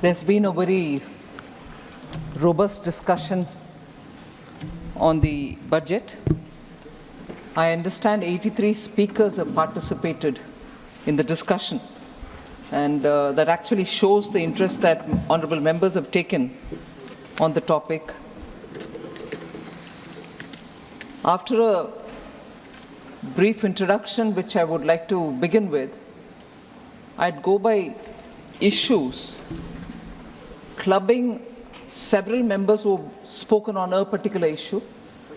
There's been a very robust discussion on the budget. I understand 83 speakers have participated in the discussion, and that actually shows the interest that honourable members have taken on the topic. After a brief introduction, which I would like to begin with, I'd go by issues, clubbing several members who have spoken on a particular issue,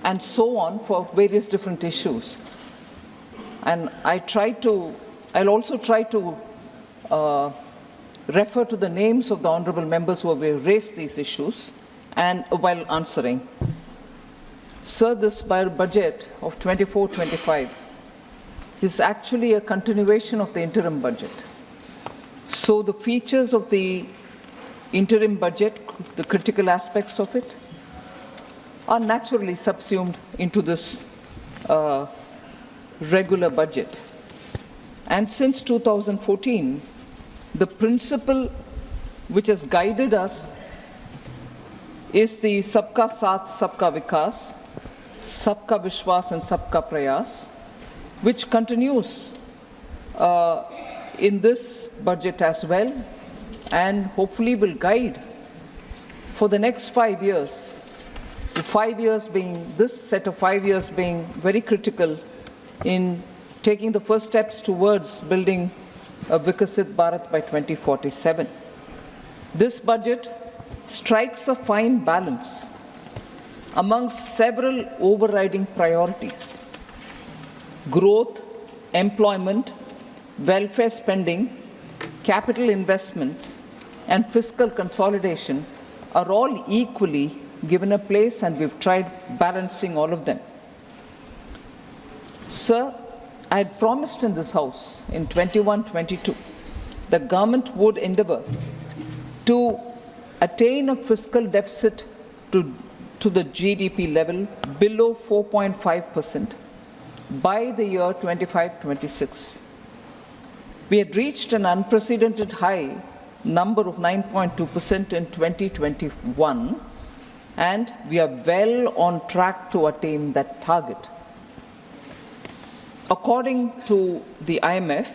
and so on for various different issues. And I'll also try to refer to the names of the honourable members who have raised these issues and while answering. Sir, this budget of 24-25 is actually a continuation of the interim budget. So the features of the interim budget, the critical aspects of it, are naturally subsumed into this regular budget. And since 2014, the principle which has guided us is the Sabka Saath, Sabka Vikas, Sabka Vishwas and Sabka Prayas, which continues in this budget as well, and hopefully will guide for the next 5 years. The 5 years being, this set of 5 years being very critical in taking the first steps towards building a Vikasit Bharat by 2047. This budget strikes a fine balance amongst several overriding priorities. Growth, employment, welfare spending, capital investments, and fiscal consolidation are all equally given a place, and we've tried balancing all of them. Sir, I had promised in this House in 21-22 the government would endeavour to attain a fiscal deficit to the GDP level below 4.5% by the year 25-26. We had reached an unprecedented high number of 9.2% in 2021, and we are well on track to attain that target. According to the IMF,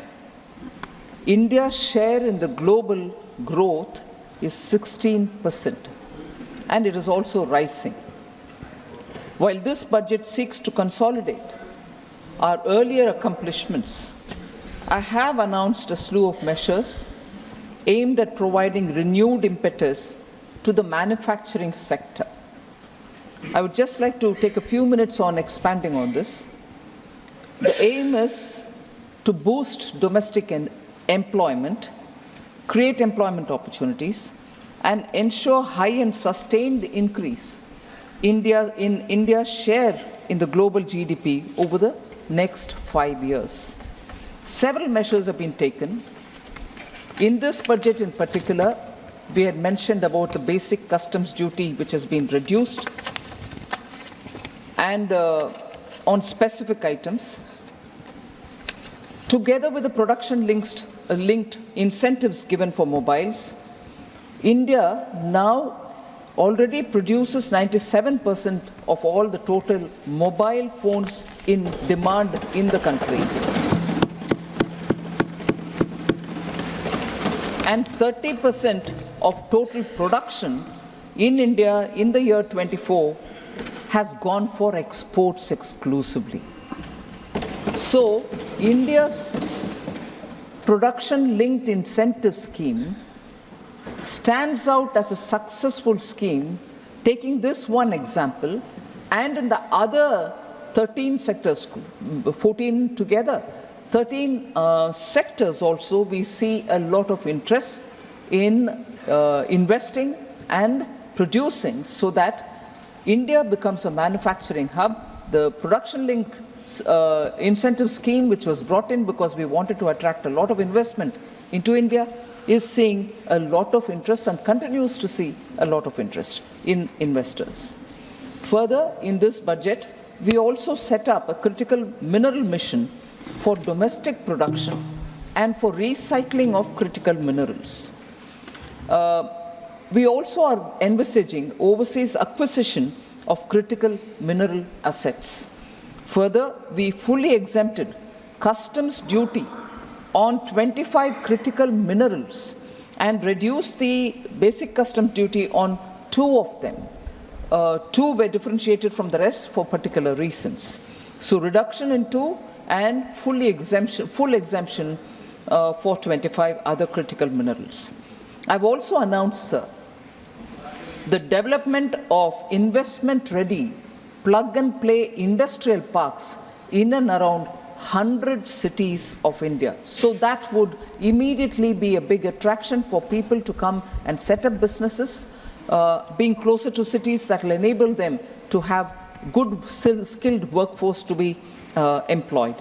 India's share in the global growth is 16%, and it is also rising. While this budget seeks to consolidate our earlier accomplishments, I have announced a slew of measures aimed at providing renewed impetus to the manufacturing sector. I would just like to take a few minutes on expanding on this. The aim is to boost domestic employment, create employment opportunities, and ensure high and sustained increase in India's share in the global GDP over the next 5 years. Several measures have been taken. In this budget in particular, we had mentioned about the basic customs duty, which has been reduced, and on specific items, together with the production-linked incentives given for mobiles. India now already produces 97% of all the total mobile phones in demand in the country, and 30% of total production in India in the year 24 has gone for exports exclusively. So, India's production-linked incentive scheme stands out as a successful scheme, taking this one example, and in the other 13 sectors, 14 together, 13 sectors also, we see a lot of interest in investing and producing so that India becomes a manufacturing hub. The production-linked incentive scheme, which was brought in because we wanted to attract a lot of investment into India, is seeing a lot of interest and continues to see a lot of interest in investors. Further, in this budget, we also set up a critical mineral mission for domestic production and for recycling of critical minerals. We also are envisaging overseas acquisition of critical mineral assets. Further, we fully exempted customs duty on 25 critical minerals and reduced the basic customs duty on 2 of them. 2 were differentiated from the rest for particular reasons. So reduction in 2 and full exemption for 25 other critical minerals. I've also announced, sir, the development of investment-ready plug-and-play industrial parks in and around 100 cities of India. So that would immediately be a big attraction for people to come and set up businesses, being closer to cities that will enable them to have good skilled workforce to be employed.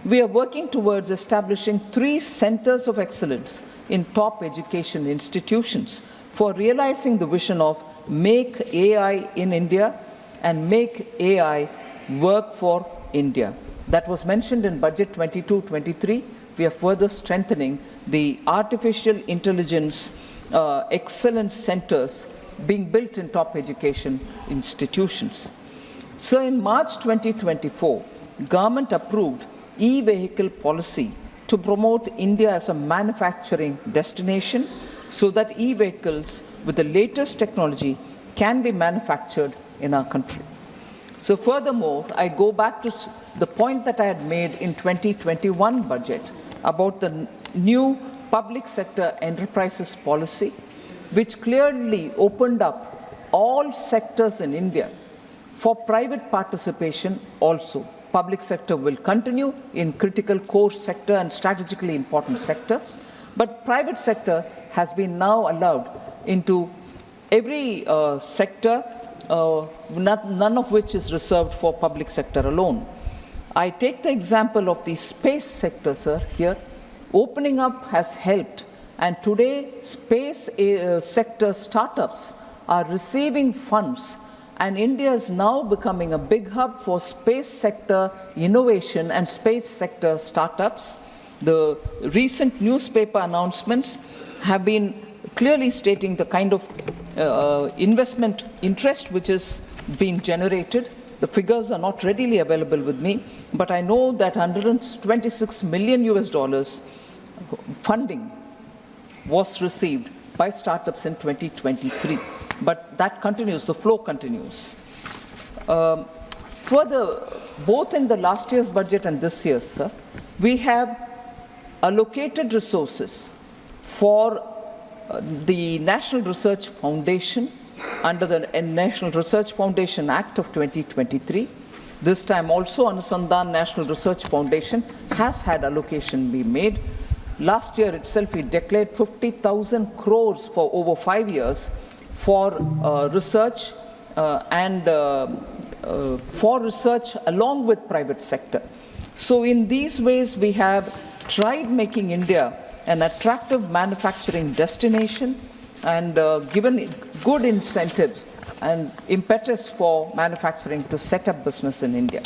We are working towards establishing 3 centers of excellence in top education institutions for realizing the vision of Make AI in India and Make AI Work for India. That was mentioned in Budget 22-23. We are further strengthening the artificial intelligence excellence centers being built in top education institutions. So in March 2024, government approved e-vehicle policy to promote India as a manufacturing destination so that e-vehicles with the latest technology can be manufactured in our country. So furthermore, I go back to the point that I had made in 2021 budget about the new public sector enterprises policy, which clearly opened up all sectors in India for private participation also. Public sector will continue in critical core sector and strategically important sectors, but private sector has been now allowed into every sector, none of which is reserved for public sector alone. I take the example of the space sector, sir, here. Opening up has helped, and today space sector startups are receiving funds, and India is now becoming a big hub for space sector innovation and space sector startups. The recent newspaper announcements have been clearly stating the kind of investment interest which is being generated. The figures are not readily available with me, but I know that $126 million funding was received by startups in 2023. But that continues, the flow continues. Further, both in the last year's budget and this year's, sir, we have allocated resources for the National Research Foundation under the National Research Foundation Act of 2023. This time also Anusandhan National Research Foundation has had allocation be made. Last year itself we declared 50,000 crores for over 5 years for research for research along with private sector. So in these ways we have tried making India an attractive manufacturing destination and given good incentives and impetus for manufacturing to set up business in India.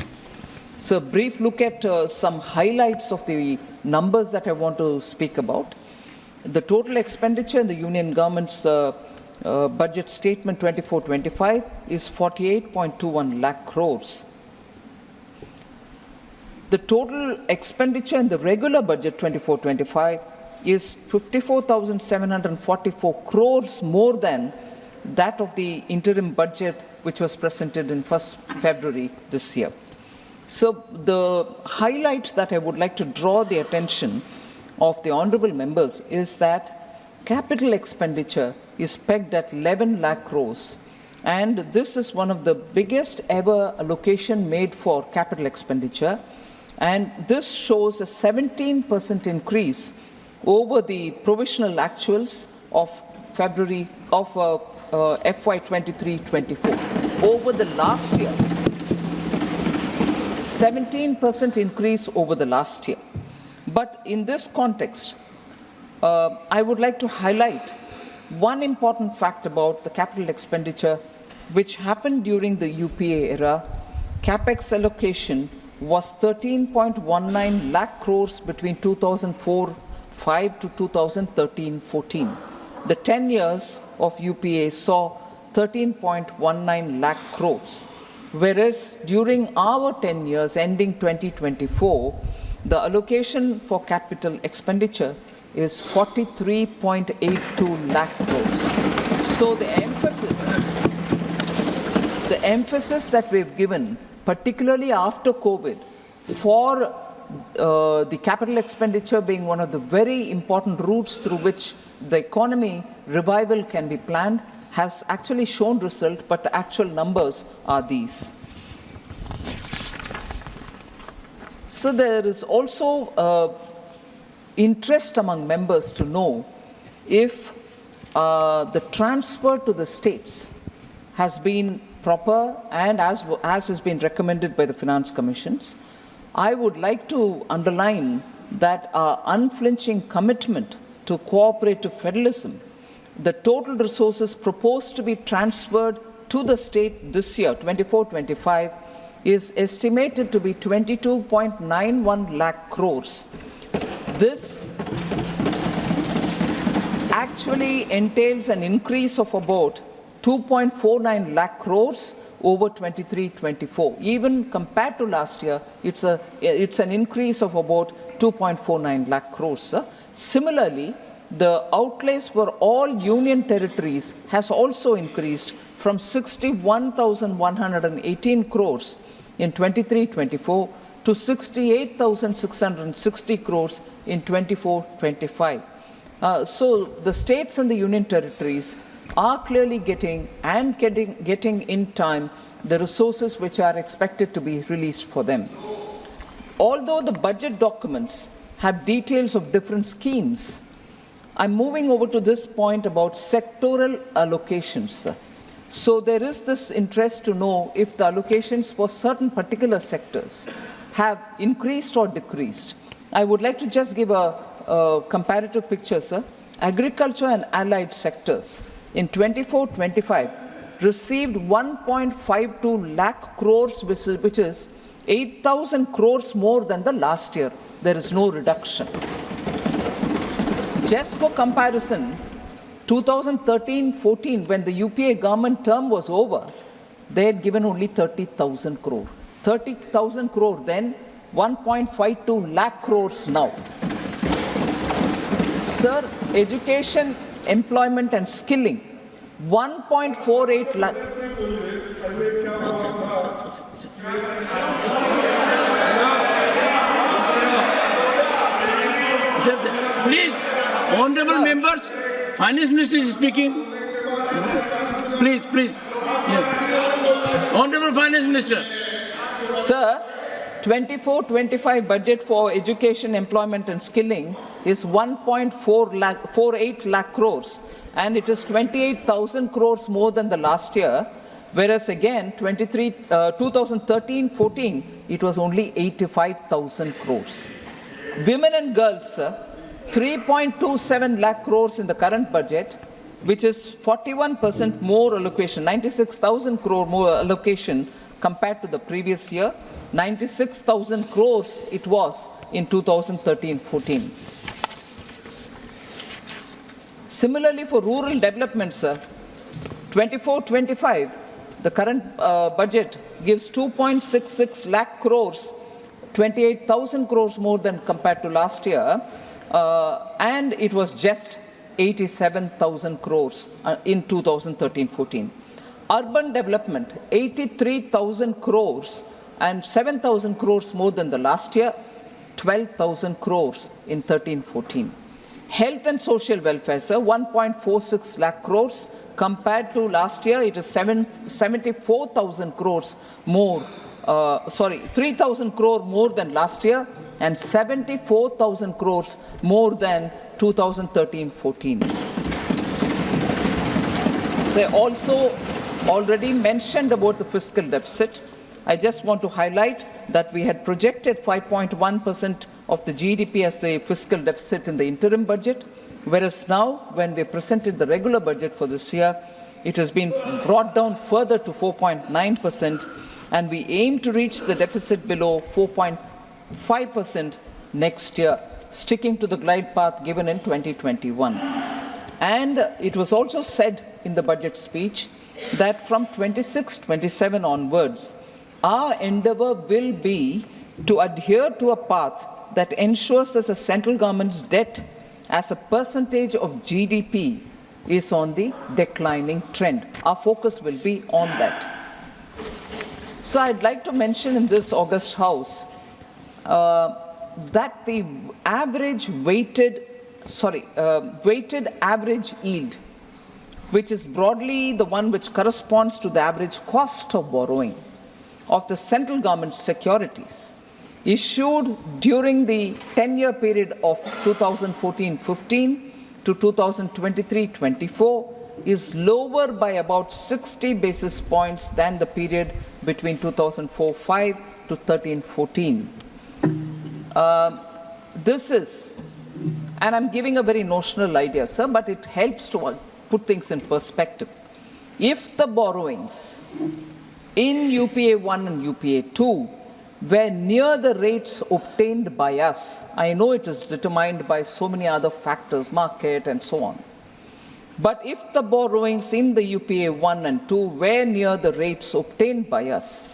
So a brief look at some highlights of the numbers that I want to speak about. The total expenditure in the Union government's budget statement 24-25 is 48.21 lakh crores. The total expenditure in the regular budget 24-25 is 54,744 crores more than that of the interim budget which was presented in 1st February this year. So the highlight that I would like to draw the attention of the honorable members is that capital expenditure is pegged at 11 lakh crores, and this is one of the biggest ever allocation made for capital expenditure, and this shows a 17% increase over the provisional actuals of February of FY 23-24 over the last year. 17% increase over the last year. But in this context, I would like to highlight one important fact about the capital expenditure which happened during the UPA era. Capex allocation was 13.19 lakh crores between 2004-5 to 2013-14. the 10 years of UPA saw 13.19 lakh crores, whereas during our 10 years ending 2024, the allocation for capital expenditure is 43.82 lakh crores. So the emphasis that we've given, particularly after COVID, for the capital expenditure being one of the very important routes through which the economy revival can be planned, has actually shown result, but the actual numbers are these. So there is also interest among members to know if the transfer to the states has been proper and as has been recommended by the finance commissions. I would like to underline that our unflinching commitment to cooperative federalism, the total resources proposed to be transferred to the state this year, 24-25, is estimated to be 22.91 lakh crores. This actually entails an increase of about 2.49 lakh crores over 23-24. Even compared to last year, it's an increase of about 2.49 lakh crores. Similarly, the outlays for all union territories has also increased from 61,118 crores in 23-24 to 68,660 crores in 24-25. So the states and the union territories are clearly getting in time the resources which are expected to be released for them. Although the budget documents have details of different schemes, I'm moving over to this point about sectoral allocations. So there is this interest to know if the allocations for certain particular sectors have increased or decreased. I would like to just give a comparative picture, sir. Agriculture and allied sectors in 24-25 received 1.52 lakh crores, which is 8,000 crores more than the last year. There is no reduction. Just for comparison, 2013-14, when the UPA government term was over, they had given only 30,000 crore. 30,000 crore then, 1.52 lakh crores now. Sir, education, employment and skilling, 1.48 lakh. Please, honorable members, Finance Minister is speaking. Please. Yes. Honorable Finance Minister. Sir, 24-25 budget for education, employment and skilling is 1.48 lakh crores, and it is 28,000 crores more than the last year, whereas again 2013-14 it was only 85,000 crores. Women and girls, 3.27 lakh crores in the current budget, which is 41% more allocation, 96,000 crore more allocation compared to the previous year. 96,000 crores it was in 2013-14. Similarly, for rural development, sir, 24-25, the current budget gives 2.66 lakh crores, 28,000 crores more than compared to last year, and it was just 87,000 crores in 2013-14. Urban development, 83,000 crores and 7,000 crores more than the last year, 12,000 crores in 13-14. Health and social welfare, sir, 1.46 lakh crores. Compared to last year, it is 74,000 crores more. 3,000 crore more than last year and 74,000 crores more than 2013-14. So also already mentioned about the fiscal deficit. I just want to highlight that we had projected 5.1% of the GDP as the fiscal deficit in the interim budget, whereas now, when we presented the regular budget for this year, it has been brought down further to 4.9%, and we aim to reach the deficit below 4.5% next year, sticking to the glide path given in 2021. And it was also said in the budget speech that from 26-27 onwards, our endeavour will be to adhere to a path that ensures that the central government's debt as a percentage of GDP is on the declining trend. Our focus will be on that. So I'd like to mention in this August House that the average weighted average yield, which is broadly the one which corresponds to the average cost of borrowing of the central government securities, issued during the 10-year period of 2014-15 to 2023-24 is lower by about 60 basis points than the period between 2004-5 to 13-14. This is, and I'm giving a very notional idea, sir, but it helps to put things in perspective. If the borrowings in UPA 1 and UPA 2 were near the rates obtained by us, I know it is determined by so many other factors, market and so on, but if the borrowings in the UPA 1 and 2 were near the rates obtained by us,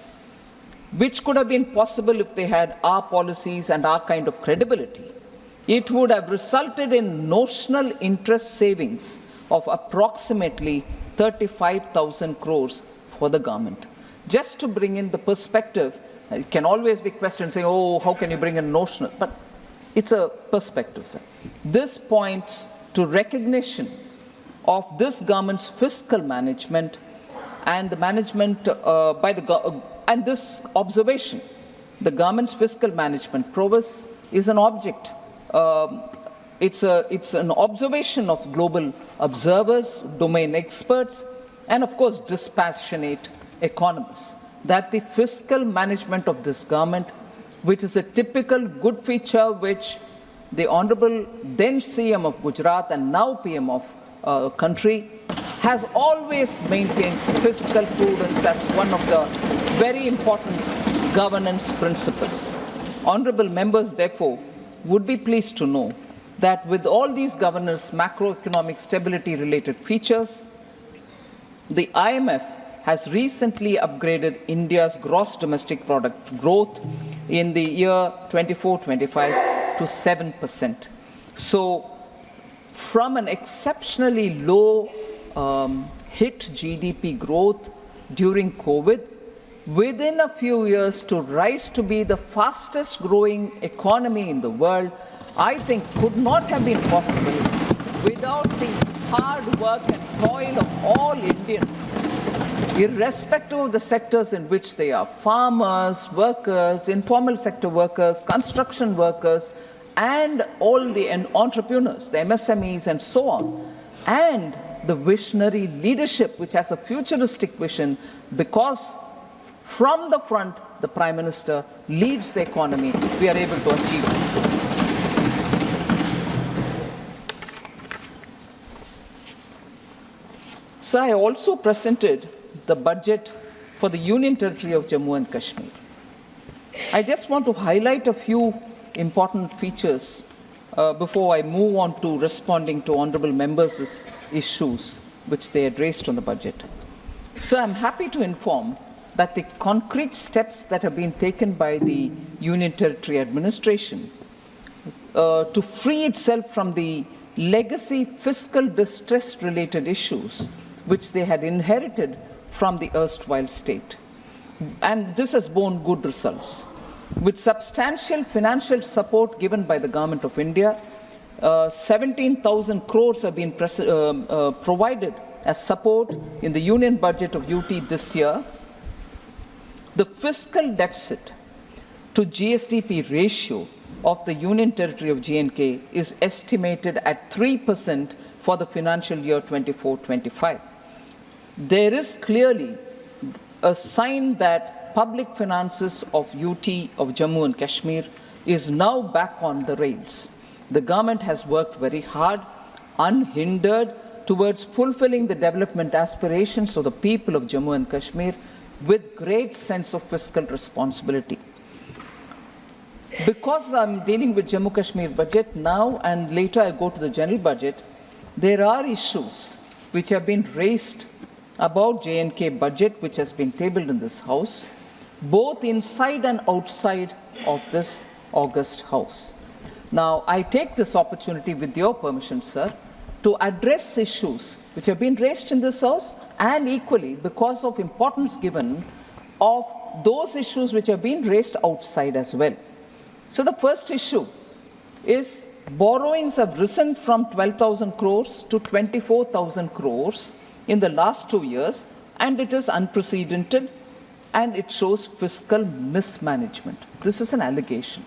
which could have been possible if they had our policies and our kind of credibility, it would have resulted in notional interest savings of approximately 35,000 crores for the government. Just to bring in the perspective, it can always be questioned saying, oh, how can you bring in notional? But it's a perspective, sir. This points to recognition of this government's fiscal management and the management and this observation, the government's fiscal management prowess is an object. It's an observation of global observers, domain experts, and of course dispassionate economists, that the fiscal management of this government, which is a typical good feature which the Honorable then CM of Gujarat and now PM of country has always maintained fiscal prudence as one of the very important governance principles. Honorable members, therefore, would be pleased to know that with all these governance macroeconomic stability related features, the IMF has recently upgraded India's gross domestic product growth in the year 24-25 to 7%. So from an exceptionally low hit GDP growth during COVID, within a few years to rise to be the fastest growing economy in the world, I think could not have been possible without the hard work and toil of all Indians, irrespective of the sectors in which they are, farmers, workers, informal sector workers, construction workers, and all the entrepreneurs, the MSMEs and so on, and the visionary leadership which has a futuristic vision, because from the front, the Prime Minister leads the economy, we are able to achieve this goal. So I also presented the budget for the Union Territory of Jammu and Kashmir. I just want to highlight a few important features before I move on to responding to honourable members' issues which they had raised on the budget. So I'm happy to inform that the concrete steps that have been taken by the Union Territory administration to free itself from the legacy fiscal distress related issues which they had inherited from the erstwhile state. And this has borne good results. With substantial financial support given by the Government of India, 17,000 crores have been provided as support in the Union Budget of UT this year. The fiscal deficit to GSDP ratio of the Union Territory of J&K is estimated at 3% for the financial year 24-25. There is clearly a sign that public finances of UT of Jammu and Kashmir is now back on the rails. The government has worked very hard, unhindered, towards fulfilling the development aspirations of the people of Jammu and Kashmir with great sense of fiscal responsibility. Because I'm dealing with Jammu Kashmir budget now and later I go to the general budget, there are issues which have been raised about J&K budget, which has been tabled in this House, both inside and outside of this august House. Now, I take this opportunity, with your permission, sir, to address issues which have been raised in this House, and equally, because of importance given, of those issues which have been raised outside as well. So the first issue is borrowings have risen from 12,000 crores to 24,000 crores in the last 2 years, and it is unprecedented, and it shows fiscal mismanagement. This is an allegation.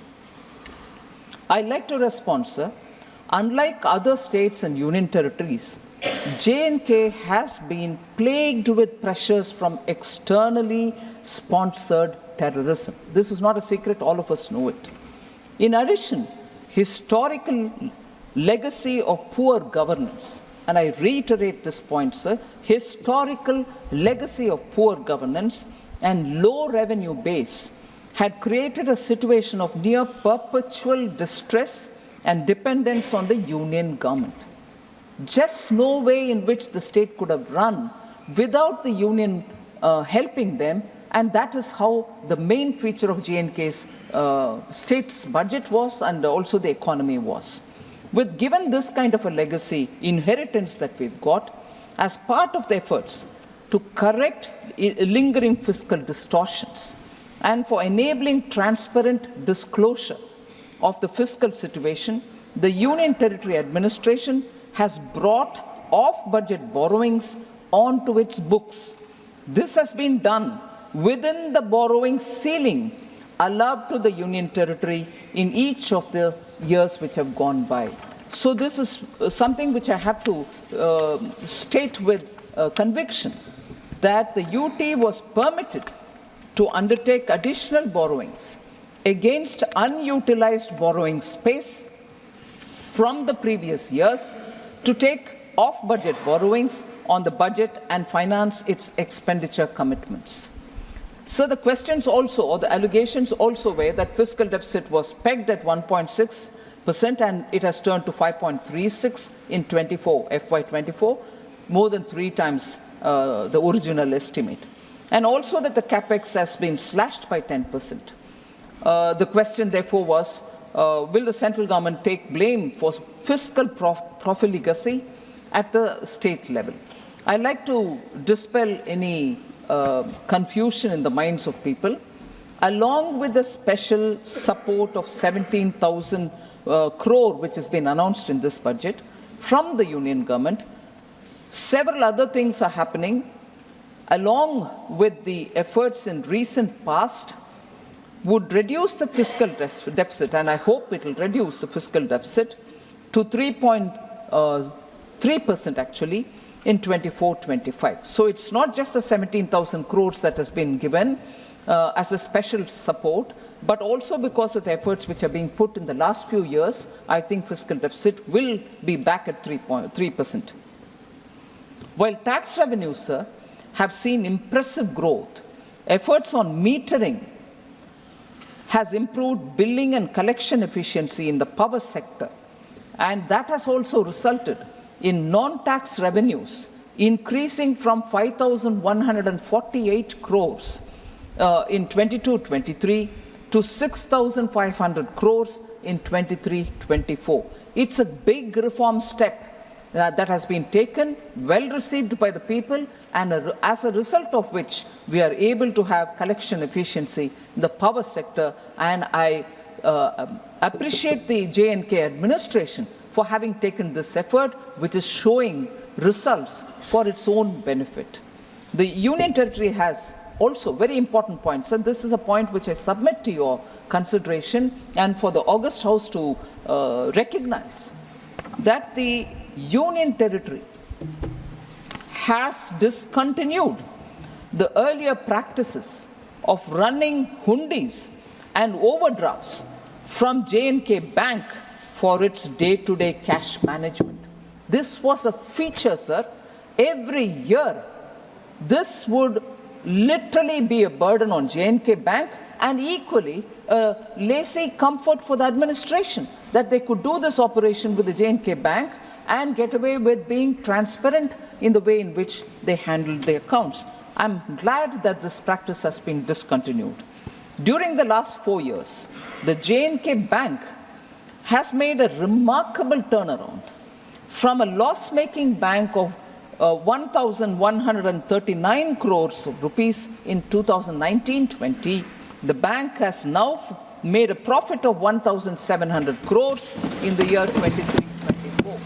I'd like to respond, sir. Unlike other states and union territories, J&K has been plagued with pressures from externally sponsored terrorism. This is not a secret, all of us know it. In addition, historical legacy of poor governance, and I reiterate this point, sir, historical legacy of poor governance and low revenue base had created a situation of near perpetual distress and dependence on the union government. Just no way in which the state could have run without the union helping them, and that is how the main feature of J&K's state's budget was, and also the economy was. With given this kind of a legacy inheritance that we've got, as part of the efforts to correct lingering fiscal distortions and for enabling transparent disclosure of the fiscal situation, the Union Territory Administration has brought off-budget borrowings onto its books. This has been done within the borrowing ceiling allowed to the Union Territory in each of the years which have gone by. So this is something which I have to state with conviction, that the UT was permitted to undertake additional borrowings against unutilized borrowing space from the previous years to take off-budget borrowings on the budget and finance its expenditure commitments. So the questions also, or the allegations also were that fiscal deficit was pegged at 1.6% and it has turned to 5.36 in FY24, more than 3 times the original estimate. And also that the capex has been slashed by 10%. The question therefore was, will the central government take blame for fiscal profligacy at the state level? I'd like to dispel any confusion in the minds of people. Along with the special support of 17,000 crore which has been announced in this budget from the union government, several other things are happening along with the efforts in recent past would reduce the fiscal deficit, and I hope it will reduce the fiscal deficit to 3.3% actually in 24-25. So it's not just the 17,000 crores that has been given as a special support, but also because of the efforts which are being put in the last few years, I think fiscal deficit will be back at 3%. While tax revenues, sir, have seen impressive growth, efforts on metering has improved billing and collection efficiency in the power sector, and that has also resulted in non-tax revenues increasing from 5,148 crores in 22-23 to 6,500 crores in 23-24. It's a big reform step that has been taken, well received by the people, and as a result of which we are able to have collection efficiency in the power sector. And I appreciate the J&K administration for having taken this effort, which is showing results for its own benefit. The Union Territory has also very important points, and this is a point which I submit to your consideration and for the August House to recognize, that the Union Territory has discontinued the earlier practices of running hundis and overdrafts from J&K Bank for its day-to-day cash management. This was a feature, sir. Every year, this would literally be a burden on J&K Bank, and equally a lazy comfort for the administration, that they could do this operation with the J&K Bank and get away with being transparent in the way in which they handled their accounts. I'm glad that this practice has been discontinued. During the last 4 years, the J&K Bank has made a remarkable turnaround from a loss-making bank of 1,139 crores of rupees in 2019-20. The bank has now made a profit of 1,700 crores in the year 23-24.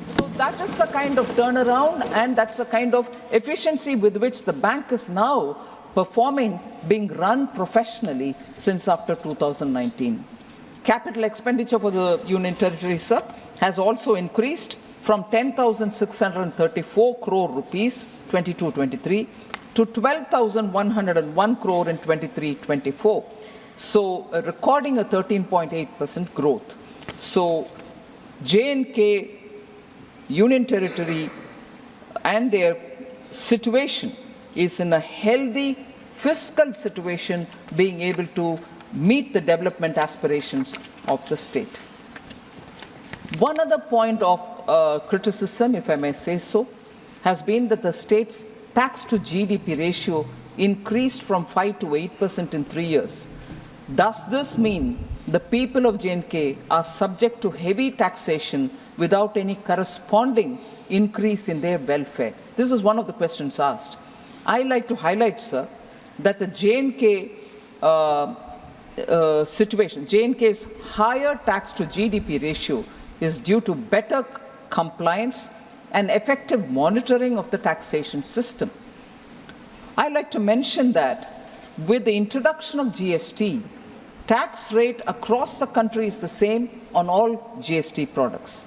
So that is the kind of turnaround, and that's the kind of efficiency with which the bank is now performing, being run professionally since after 2019. Capital expenditure for the Union Territory, sir, has also increased from 10,634 crore rupees 22-23 to 12,101 crore in 23-24. So recording a 13.8% growth. So J&K, Union Territory and their situation is in a healthy fiscal situation, being able to meet the development aspirations of the state. One other point of criticism, if I may say so, has been that the state's tax to GDP ratio increased from 5 to 8% in 3 years. Does this mean the people of J&K are subject to heavy taxation without any corresponding increase in their welfare? This is one of the questions asked. I like to highlight, sir, that the J&K situation, J&K's higher tax to GDP ratio is due to better compliance and effective monitoring of the taxation system. I like to mention that with the introduction of GST, tax rate across the country is the same on all GST products.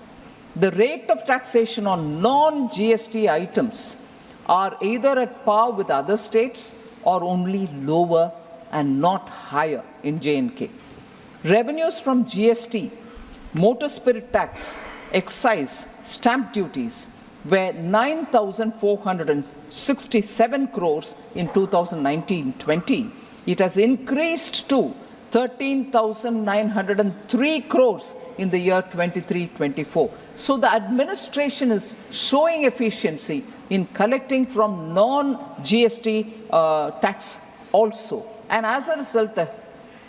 The rate of taxation on non-GST items are either at par with other states or only lower and not higher in J&K. Revenues from GST, motor spirit tax, excise, stamp duties were 9,467 crores in 2019-20. It has increased to 13,903 crores in the year 23-24. So the administration is showing efficiency in collecting from non-GST tax also. And as a result, the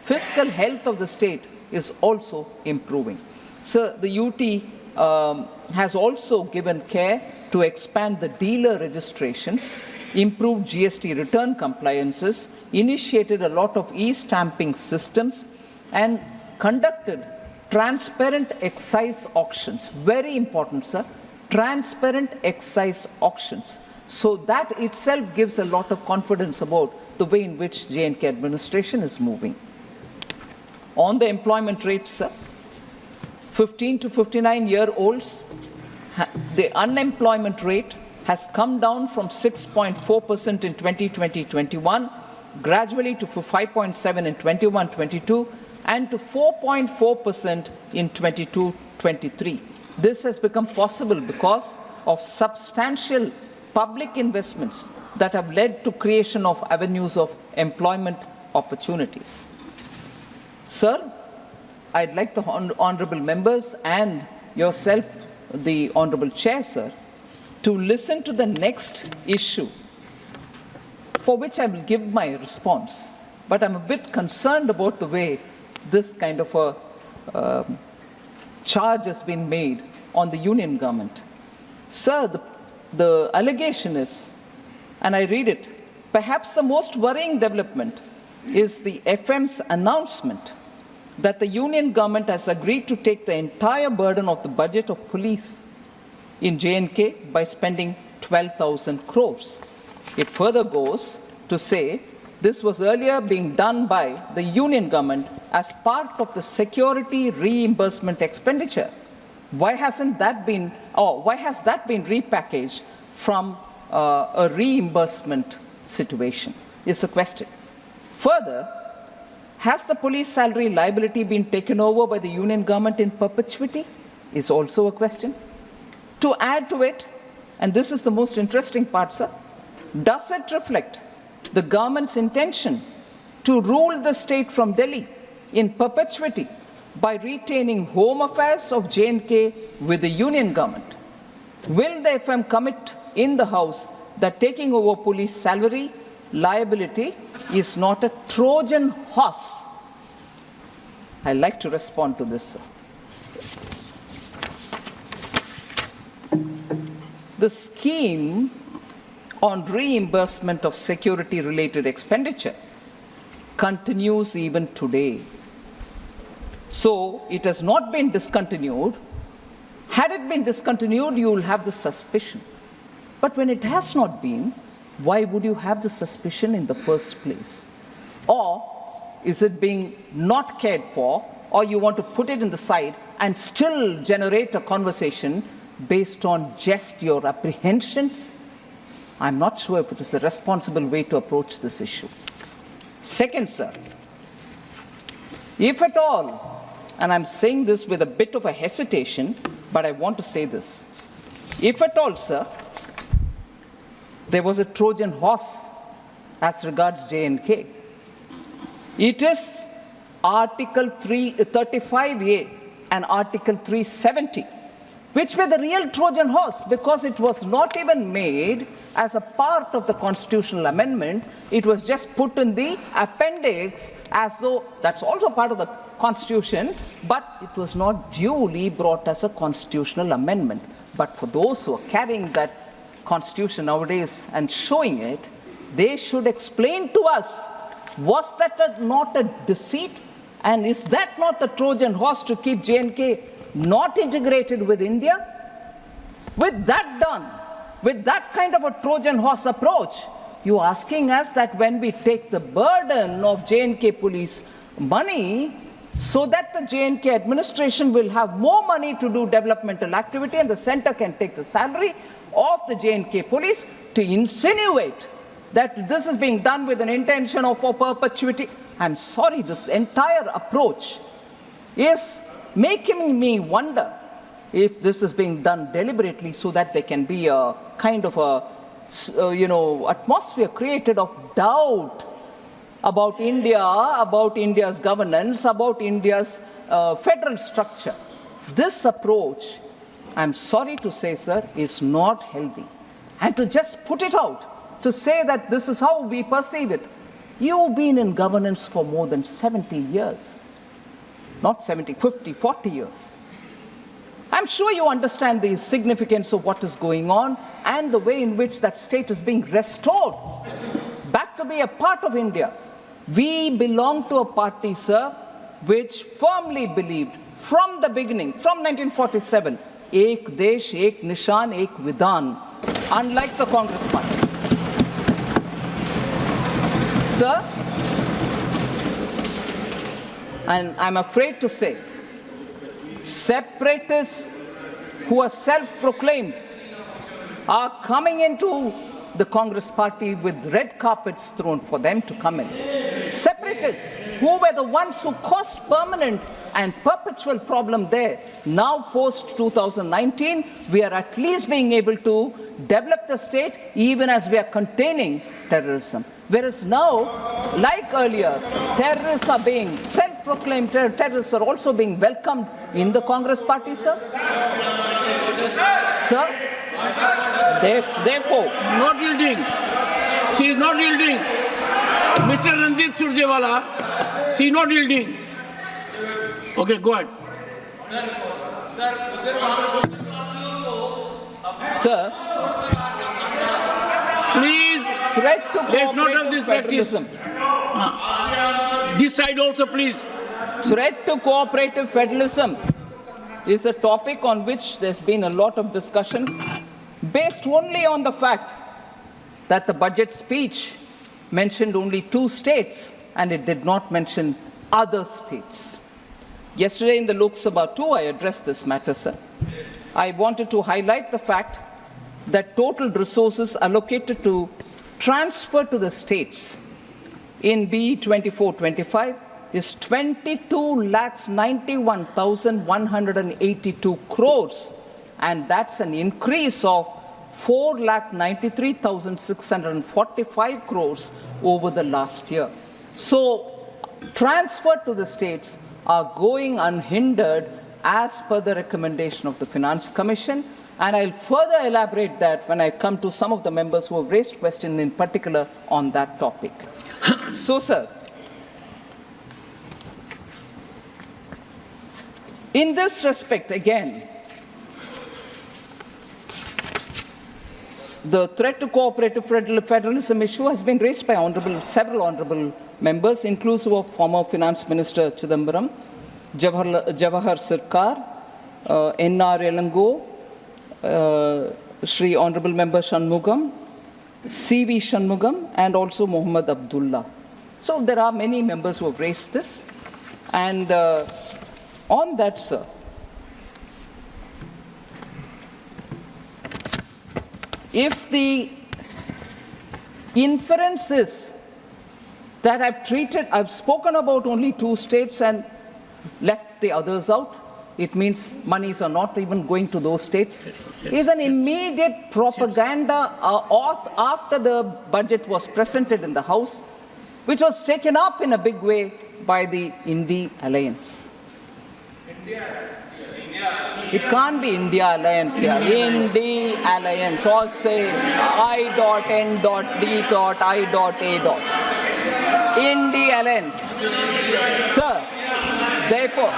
fiscal health of the state is also improving. So the UT has also given care to expand the dealer registrations, improved GST return compliances, initiated a lot of e-stamping systems, and conducted transparent excise auctions. Very important, sir. Transparent excise auctions. So that itself gives a lot of confidence about the way in which J&K administration is moving. On the employment rates, sir, 15 to 59-year-olds, the unemployment rate has come down from 6.4% in 2020-21, gradually to 5.7% in 21-22, and to 4.4% in 22-23. This has become possible because of substantial public investments that have led to creation of avenues of employment opportunities. Sir, I'd like the honorable members and yourself, the honorable chair, sir, to listen to the next issue, for which I will give my response. But I'm a bit concerned about the way this kind of a charge has been made on the union government. Sir, the allegation is, and I read it, perhaps the most worrying development is the FM's announcement that the union government has agreed to take the entire burden of the budget of police in J&K by spending 12,000 crores. It further goes to say this was earlier being done by the union government as part of the security reimbursement expenditure. Why hasn't that been, or why has that been repackaged from a reimbursement situation is the question. Further, has the police salary liability been taken over by the union government in perpetuity is also a question. To add to it, and this is the most interesting part, sir, does it reflect the government's intention to rule the state from Delhi in perpetuity by retaining home affairs of J&K with the union government? Will the FM commit in the House that taking over police salary liability is not a Trojan horse? I'd like to respond to this, sir. The scheme on reimbursement of security-related expenditure continues even today. So it has not been discontinued. Had it been discontinued, you will have the suspicion. But when it has not been, why would you have the suspicion in the first place? Or is it being not cared for, or you want to put it in the side and still generate a conversation based on just your apprehensions? I'm not sure if it is a responsible way to approach this issue. Second, sir, if at all, and I'm saying this with a bit of a hesitation, but I want to say this. If at all, sir, there was a Trojan horse as regards J&K, it is Article 335A and Article 370, which were the real Trojan horse, because it was not even made as a part of the constitutional amendment. It was just put in the appendix as though that's also part of the Constitution, but it was not duly brought as a constitutional amendment. But for those who are carrying that Constitution nowadays and showing it, they should explain to us, was that not a deceit? And is that not the Trojan horse to keep J&K not integrated with India? With that done, with that kind of a Trojan horse approach, you're asking us that when we take the burden of J&K police money, so that the J&K administration will have more money to do developmental activity and the center can take the salary of the J&K police, to insinuate that this is being done with an intention of for perpetuity. I'm sorry, this entire approach is making me wonder if this is being done deliberately so that there can be a kind of a, atmosphere created of doubt about India, about India's governance, about India's federal structure. This approach, I'm sorry to say, sir, is not healthy. And to just put it out, to say that this is how we perceive it. You've been in governance for more than 70 years. Not 70, 50, 40 years. I'm sure you understand the significance of what is going on and the way in which that state is being restored back to be a part of India. We belong to a party, sir, which firmly believed from the beginning, from 1947, Ek Desh, Ek Nishan, Ek Vidhan, unlike the Congress party. Sir, and I'm afraid to say, separatists who are self-proclaimed are coming into the Congress party with red carpets thrown for them to come in. Separatists who were the ones who caused permanent and perpetual problem there. Now post-2019, we are at least being able to develop the state even as we are containing terrorism. Whereas now, like earlier, terrorists are being self-proclaimed terrorists are also being welcomed in the Congress party, sir. Sir, therefore, not yielding. She is not yielding. Mr. Ranjit Surjewala, she is not yielding. Okay, go ahead. Sir, please, threat to let's not have this federalism. This side also, please. Threat to cooperative federalism is a topic on which there's been a lot of discussion based only on the fact that the budget speech mentioned only 2 states and it did not mention other states. Yesterday in the Lok Sabha too, I addressed this matter, sir. I wanted to highlight the fact that total resources allocated to transfer to the states in BE 24-25 is 22,91,182 crores, and that's an increase of 4,93,645 crores over the last year. So transfer to the states are going unhindered as per the recommendation of the Finance Commission, And I'll further elaborate that when I come to some of the members who have raised questions in particular on that topic. So, sir, in this respect, again, the threat to cooperative federalism issue has been raised by several honorable members, inclusive of former Finance Minister Chidambaram, Jawahar Sirkar, N.R. Elango, Shri Honorable Member Shanmugam, C.V. Shanmugam, and also Muhammad Abdullah. So there are many members who have raised this. And on that, sir, if the inference is that I've spoken about only 2 states and left the others out, it means monies are not even going to those states, is an immediate propaganda after the budget was presented in the House, which was taken up in a big way by the India Alliance. It can't be India Alliance here. India Alliance, or say I.N.D.I.A. India Alliance. Sir, therefore,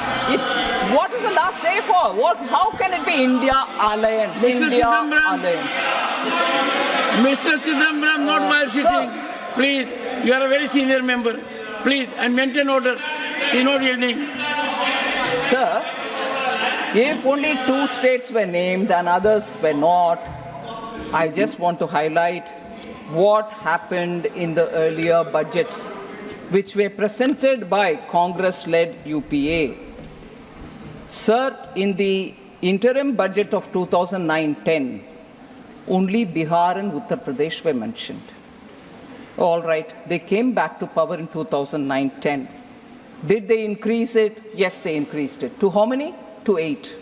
what is the last A for? How can it be India Alliance? Mr. India Chidambaram. Alliance. Mr. Chidambaram, not while sitting. Sir. Please, you are a very senior member. Please, and maintain order. She is not yielding. Sir, if only 2 states were named and others were not, I just want to highlight what happened in the earlier budgets, which were presented by Congress-led UPA. Sir, in the interim budget of 2009-10, only Bihar and Uttar Pradesh were mentioned. All right, they came back to power in 2009-10. Did they increase it? Yes, they increased it. To how many? To 8.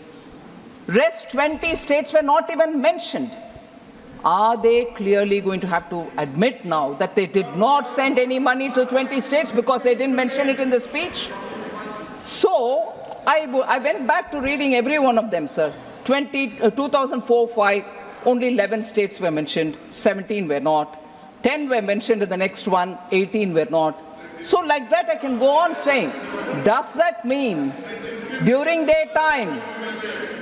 Rest 20 states were not even mentioned. Are they clearly going to have to admit now that they did not send any money to 20 states because they didn't mention it in the speech? So, I went back to reading every one of them, sir. 2004-5, only 11 states were mentioned, 17 were not. 10 were mentioned in the next one, 18 were not. So like that I can go on saying, does that mean during their time,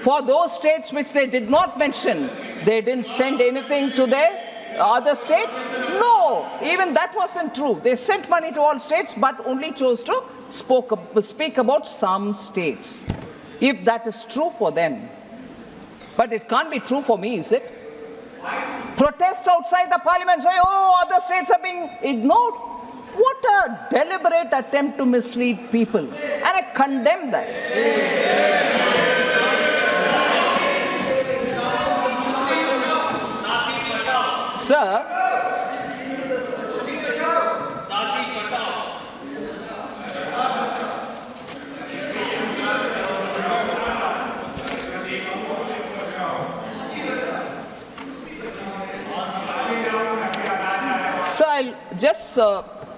for those states which they did not mention, they didn't send anything to their other states? No, even that wasn't true. They sent money to all states, but only chose to speak about some states. If that is true for them, but it can't be true for me, is it? Protest outside the parliament, say, oh, other states are being ignored. What a deliberate attempt to mislead people. And I condemn that. Sir, I'll just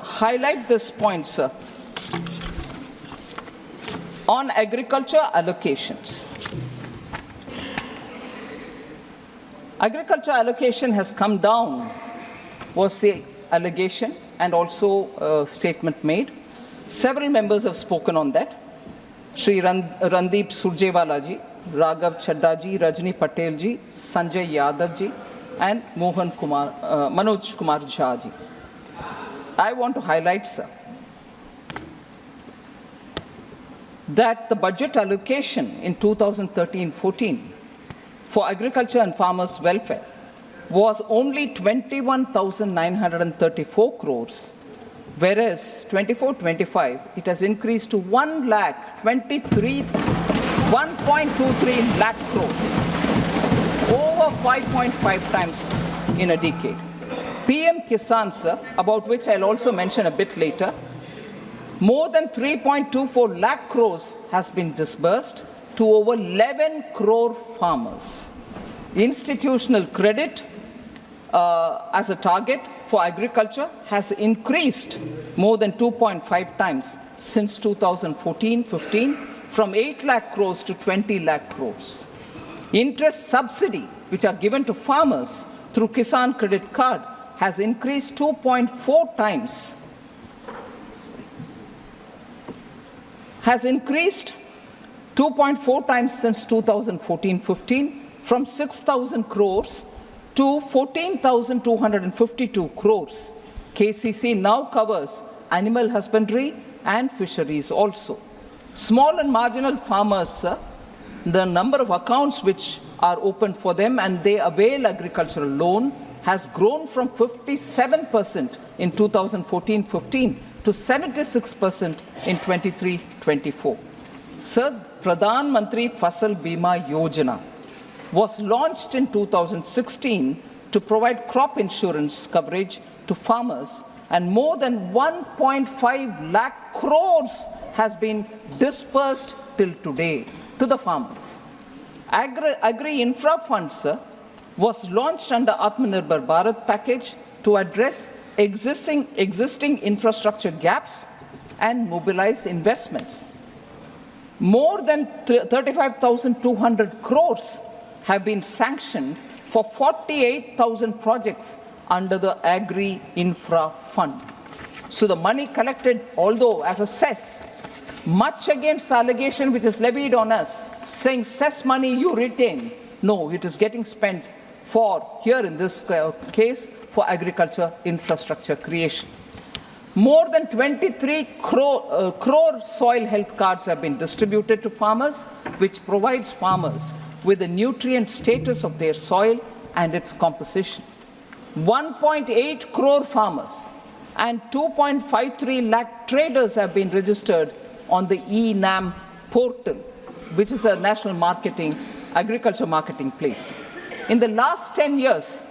highlight this point, sir, on agriculture allocations. Agriculture allocation has come down, was the allegation, and also a statement made. Several members have spoken on that. Shri Randeep Surjewala ji, Raghav Chadda ji, Rajni Patel ji, Sanjay Yadav ji, and Manoj Kumar Jha ji. I want to highlight, sir, that the budget allocation in 2013-14 for agriculture and farmers' welfare was only 21,934 crores, whereas 24-25 it has increased to 1.23 lakh crores, over 5.5 times in a decade. PM Kisan, sir, about which I'll also mention a bit later, more than 3.24 lakh crores has been disbursed to over 11 crore farmers. Institutional credit as a target for agriculture has increased more than 2.5 times since 2014-15, from 8 lakh crores to 20 lakh crores. Interest subsidy, which are given to farmers through Kisan Credit Card, has increased 2.4 times. Has increased 2.4 times since 2014-15, from 6,000 crores to 14,252 crores. KCC now covers animal husbandry and fisheries also. Small and marginal farmers, the number of accounts which are opened for them and they avail agricultural loan has grown from 57% in 2014-15 to 76% in 23-24. Sir, Pradhan Mantri Fasal Bima Yojana was launched in 2016 to provide crop insurance coverage to farmers, and more than 1.5 lakh crores has been dispersed till today to the farmers. Agri-Infra Funds was launched under Atmanirbhar Bharat package to address existing infrastructure gaps and mobilize investments. More than 35,200 crores have been sanctioned for 48,000 projects under the Agri-Infra Fund. So the money collected, although as a cess, much against the allegation which is levied on us, saying cess money you retain. No, it is getting spent for, here in this case, for agriculture infrastructure creation. More than 23 crore soil health cards have been distributed to farmers, which provides farmers with the nutrient status of their soil and its composition. 1.8 crore farmers and 2.53 lakh traders have been registered on the eNAM portal, which is a national agriculture marketing place. In the last 10 years,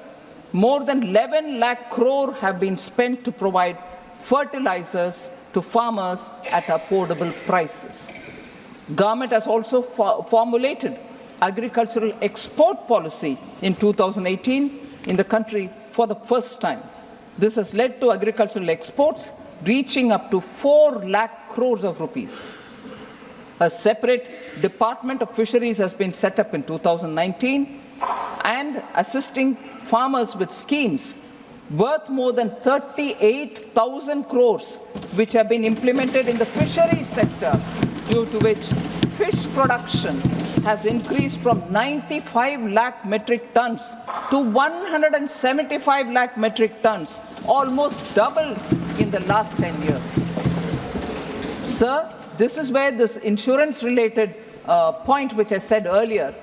more than 11 lakh crore have been spent to provide fertilizers to farmers at affordable prices. Government has also formulated agricultural export policy in 2018 in the country for the first time. This has led to agricultural exports reaching up to 4 lakh crores of rupees. A separate Department of Fisheries has been set up in 2019 and assisting farmers with schemes worth more than 38,000 crores, which have been implemented in the fisheries sector, due to which fish production has increased from 95 lakh metric tons to 175 lakh metric tons, almost double in the last 10 years. Sir, this is where this insurance-related point which I said earlier,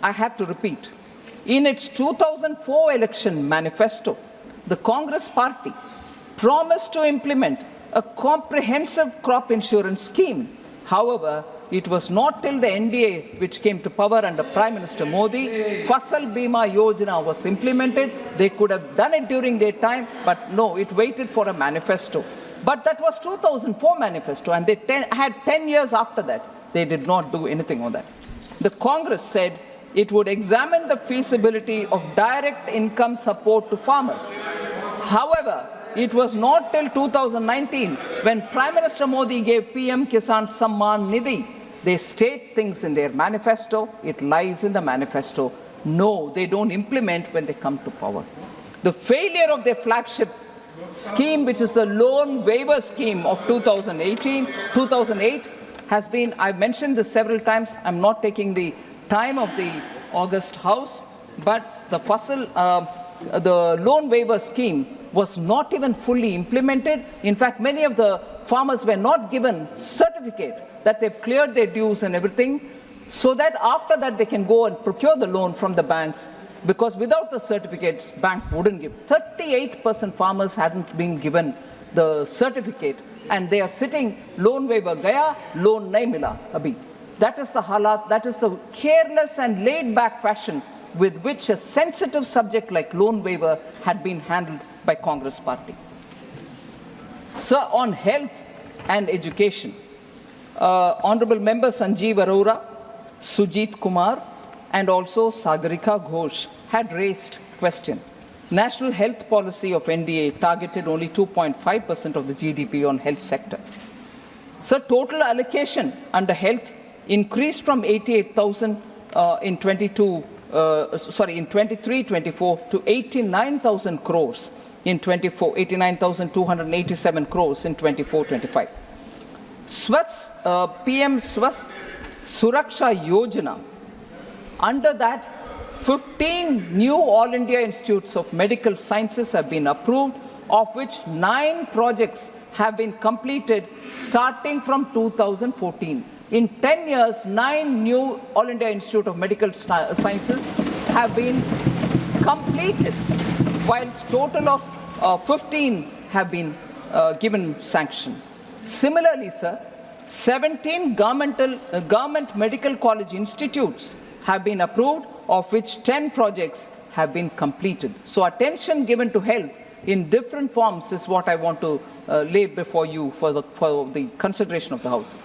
I have to repeat. In its 2004 election manifesto, the Congress party promised to implement a comprehensive crop insurance scheme. However, it was not till the NDA, which came to power under Prime Minister Modi, Fasal Bima Yojana was implemented. They could have done it during their time, but no, it waited for a manifesto. But that was 2004 manifesto, and they had 10 years after that. They did not do anything on that. The Congress said it would examine the feasibility of direct income support to farmers. However, it was not till 2019 when Prime Minister Modi gave PM Kisan Samman Nidhi. They state things in their manifesto, it lies in the manifesto. No, they don't implement when they come to power. The failure of their flagship scheme, which is the loan waiver scheme of 2008, has been, I've mentioned this several times, I'm not taking the time of the August House, but the loan waiver scheme was not even fully implemented. In fact, many of the farmers were not given certificate that they've cleared their dues and everything, so that after that they can go and procure the loan from the banks, because without the certificates, bank wouldn't give. 38% farmers hadn't been given the certificate, and they are sitting, loan waiver gaya, loan nahi mila abhi. That is the halat, that is the careless and laid-back fashion with which a sensitive subject like loan waiver had been handled by Congress party. Sir, on health and education, Honorable Member Sanjeev Arora, Sujit Kumar, and also Sagarika Ghosh had raised question. National health policy of NDA targeted only 2.5% of the GDP on health sector. Sir, total allocation under health increased from 88,000 in 23-24 to 89,000 crores in 24, 89,287 crores in 24-25. PM Swasth Suraksha Yojana. Under that, 15 new All India Institutes of Medical Sciences have been approved, of which 9 projects have been completed starting from 2014. In 10 years, 9 new All India Institute of Medical Sciences have been completed, whilst total of 15 have been given sanction. Similarly, sir, 17 government medical college institutes have been approved, of which 10 projects have been completed. So attention given to health in different forms is what I want to lay before you for the consideration of the House.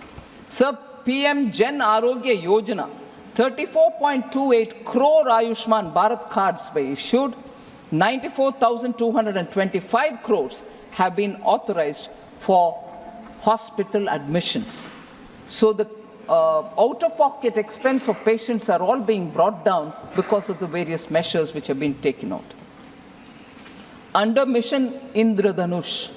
Sir, PM Jan Arogya Yojana, 34.28 crore Ayushman Bharat cards were issued, 94,225 crores have been authorized for hospital admissions. So the out-of-pocket expense of patients are all being brought down because of the various measures which have been taken out. Under Mission Indradhanush,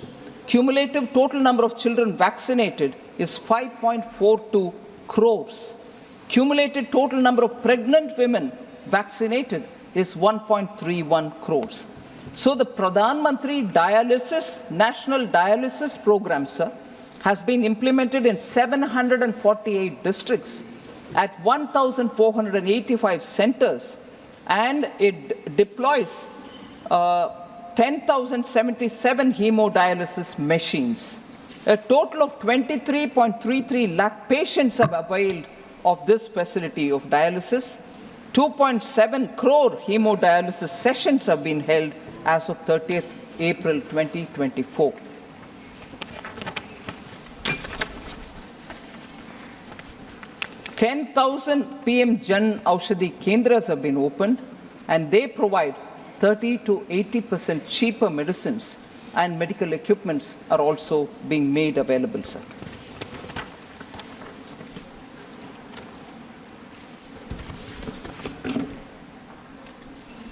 cumulative total number of children vaccinated is 5.42 crores. Cumulative total number of pregnant women vaccinated is 1.31 crores. So the Pradhan Mantri Dialysis, National Dialysis Program, sir, has been implemented in 748 districts at 1,485 centers, and it deploys 10,077 hemodialysis machines. A total of 23.33 lakh patients have availed of this facility of dialysis. 2.7 crore hemodialysis sessions have been held as of 30th April 2024. 10,000 PM Jan Aushadhi Kendras have been opened, and they provide 30 to 80% cheaper medicines, and medical equipments are also being made available, sir.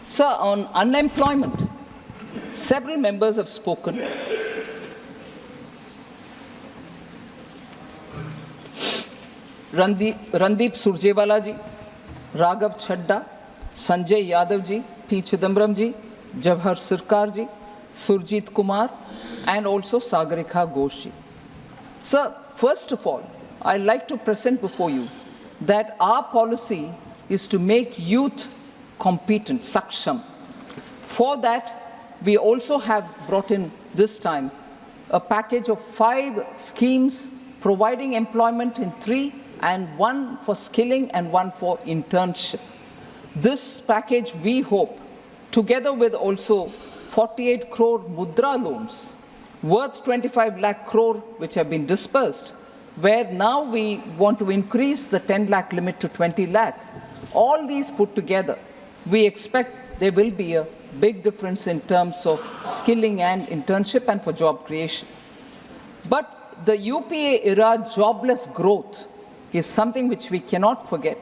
Sir, on unemployment, several members have spoken. Randeep Surjewala ji, Raghav Chadda, Sanjay Yadav ji, P. Chidambaram ji, Jawahar Sirkar ji, Surjit Kumar, and also Sagarika Ghosh ji. Sir, first of all, I'd like to present before you that our policy is to make youth competent, saksham. For that, we also have brought in this time a package of 5 schemes providing employment in 3, and 1 for skilling and 1 for internship. This package, we hope, together with also 48 crore mudra loans worth 25 lakh crore which have been dispersed, where now we want to increase the 10 lakh limit to 20 lakh. All these put together, we expect there will be a big difference in terms of skilling and internship and for job creation. But the UPA era jobless growth is something which we cannot forget.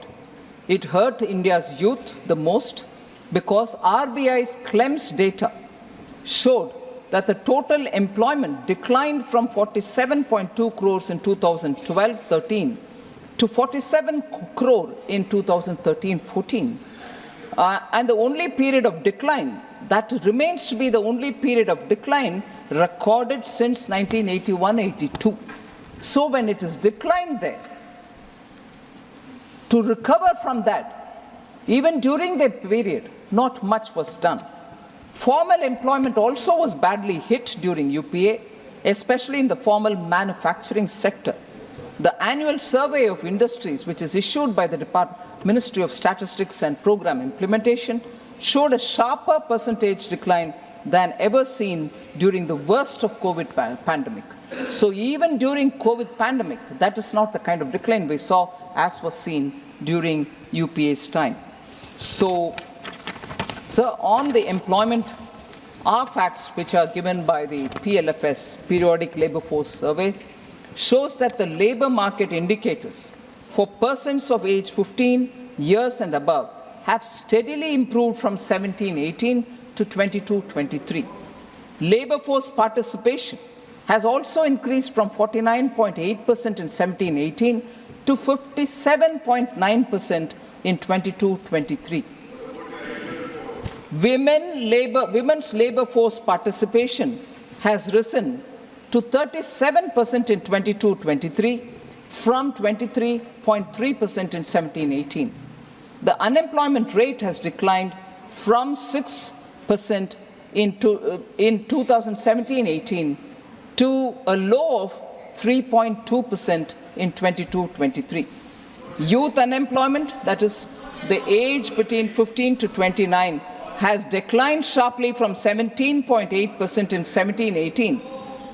It hurt India's youth the most because RBI's CLEMS data showed that the total employment declined from 47.2 crores in 2012-13 to 47 crore in 2013-14. And the only period of decline, that remains to be the only period of decline recorded since 1981-82. So when it is declined there, to recover from that, even during the period, not much was done. Formal employment also was badly hit during UPA, especially in the formal manufacturing sector. The annual survey of industries, which is issued by the Ministry of Statistics and Program Implementation, showed a sharper percentage decline than ever seen during the worst of COVID pandemic. So even during COVID pandemic, that is not the kind of decline we saw as was seen during UPA's time. So, sir, on the employment, our facts which are given by the PLFS, Periodic Labour Force Survey, shows that the labour market indicators for persons of age 15 years and above have steadily improved from 17-18 to 22-23. Labour force participation has also increased from 49.8% in 17-18 to 57.9% in 22-23. Women's labour force participation has risen to 37% in 22-23 from 23.3% in 17-18. The unemployment rate has declined from 6% in 2017-18 to a low of 3.2% in 22-23. Youth unemployment, that is the age between 15 to 29, has declined sharply from 17.8% in 17-18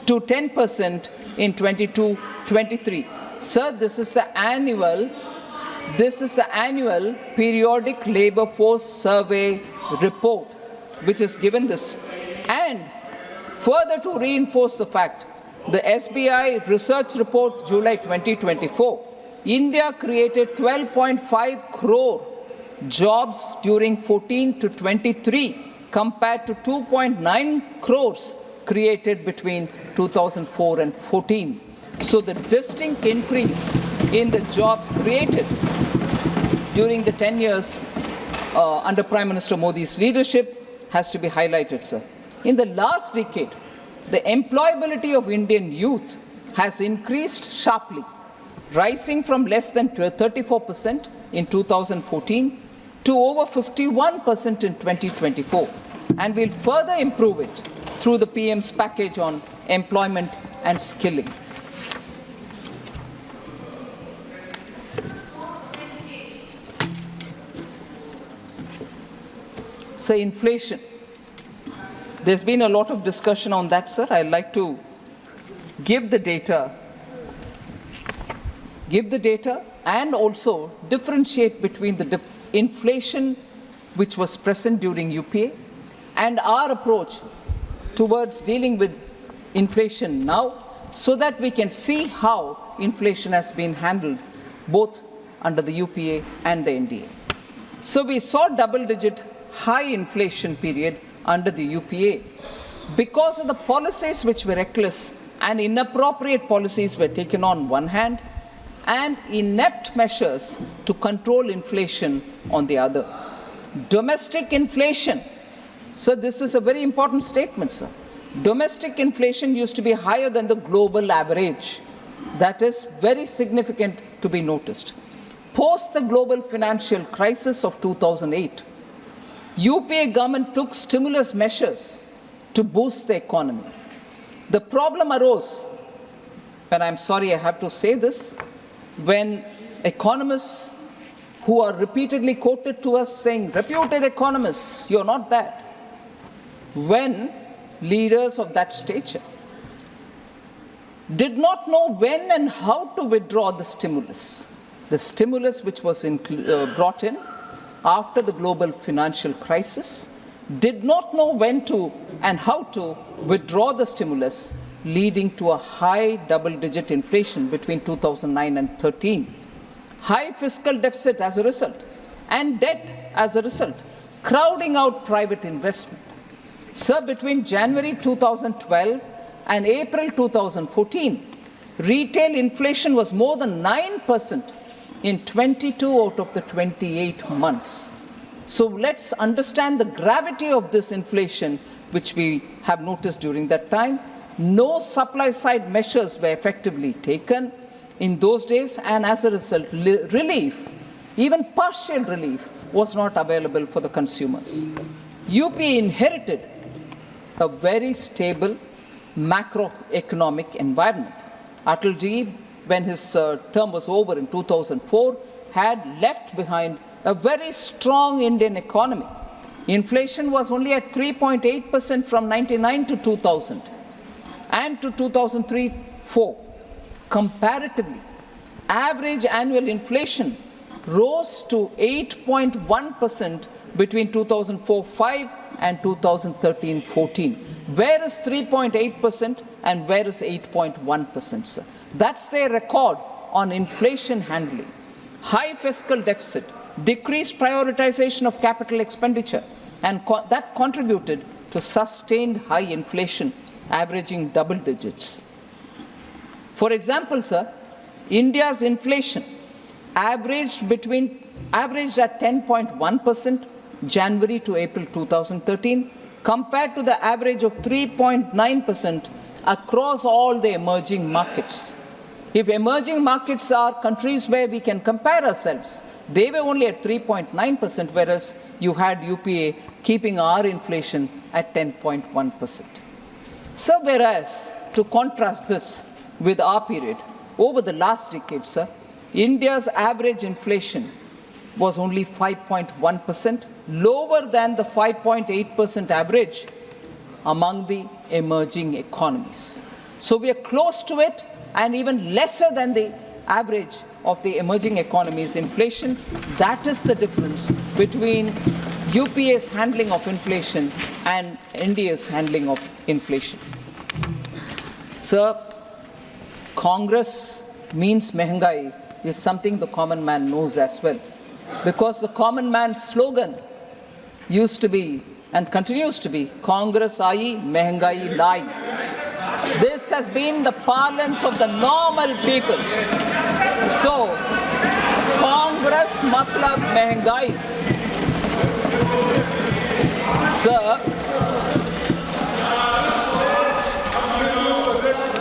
to 10% in 22-23. Sir, this is the annual periodic labour force survey report which is given this. And further to reinforce the fact, the SBI research report July 2024, India created 12.5 crore jobs during 14 to 23 compared to 2.9 crores created between 2004 and 14. So the distinct increase in the jobs created during the 10 years under Prime Minister Modi's leadership has to be highlighted, sir. In the last decade, the employability of Indian youth has increased sharply, rising from less than 34% in 2014 to over 51% in 2024, and will further improve it through the PM's package on employment and skilling. So inflation. There's been a lot of discussion on that, sir. I'd like to give the data and also differentiate between the inflation which was present during UPA and our approach towards dealing with inflation now, so that we can see how inflation has been handled both under the UPA and the NDA. So we saw double-digit high inflation period under the UPA because of the policies which were reckless and inappropriate policies were taken on one hand, and inept measures to control inflation on the other. Domestic inflation. So this is a very important statement, sir. Domestic inflation used to be higher than the global average. That is very significant to be noticed. Post the global financial crisis of 2008, UPA government took stimulus measures to boost the economy. The problem arose, and I'm sorry I have to say this, when economists who are repeatedly quoted to us saying, reputed economists, you're not that, when leaders of that stature did not know when and how to withdraw the stimulus which was brought in after the global financial crisis, did not know when to and how to withdraw the stimulus, leading to a high double-digit inflation between 2009 and 13. High fiscal deficit as a result, and debt as a result, crowding out private investment. Sir, between January 2012 and April 2014, retail inflation was more than 9% in 22 out of the 28 months. So let's understand the gravity of this inflation which we have noticed during that time. No supply-side measures were effectively taken in those days, and as a result, relief, even partial relief, was not available for the consumers. UP inherited a very stable macroeconomic environment. Atalji, when his term was over in 2004, had left behind a very strong Indian economy. Inflation was only at 3.8% from 99 to 2000 and to 2003-04. Comparatively, average annual inflation rose to 8.1% between 2004-05 and 2013-14. Where is 3.8% and where is 8.1%, sir? That's their record on inflation handling. High fiscal deficit, decreased prioritization of capital expenditure, and that contributed to sustained high inflation, averaging double digits. For example, sir, India's inflation averaged at 10.1% January to April 2013, compared to the average of 3.9% across all the emerging markets. If emerging markets are countries where we can compare ourselves, they were only at 3.9%, whereas you had UPA keeping our inflation at 10.1%. So, whereas, to contrast this with our period, over the last decade, sir, India's average inflation was only 5.1%, lower than the 5.8% average among the emerging economies. So we are close to it and even lesser than the average of the emerging economies' inflation. That is the difference between UPA's handling of inflation and India's handling of inflation. Sir, Congress means mehengai is something the common man knows as well, because the common man's slogan used to be and continues to be Congress aayi, mehengai lai. This has been the parlance of the normal people. So, Congress matlab mehengai. Sir,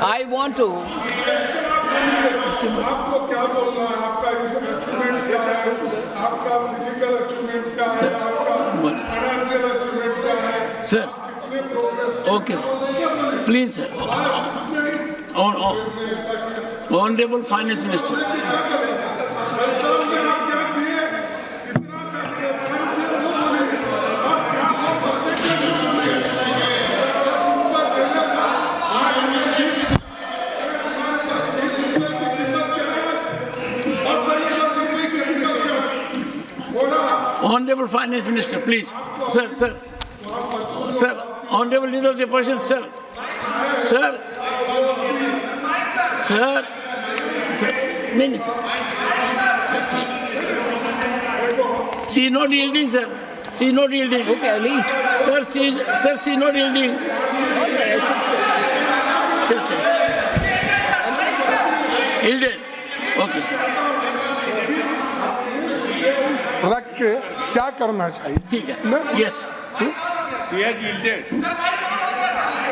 I want to. आपको क्या बोलना है? आपका achievement क्या है? आपका physical achievement क्या है? आपका फाइनेंशियल अचीवमेंट क्या है? Sir. कितने progress? Okay, sir. Please, sir. Honorable Finance Minister. Honorable Finance Minister, please. Sir, sir. Sir, Honorable Leader of the Opposition, sir. Sir. Sir. Sir. No, sir. Sir, please. She is not yielding, sir. She is not yielding. Okay, I'll leave. Sir, she is not yielding. Okay, Sir, sir. Yielded. Okay. रख के क्या करना चाहिए? ठीक है. Yes.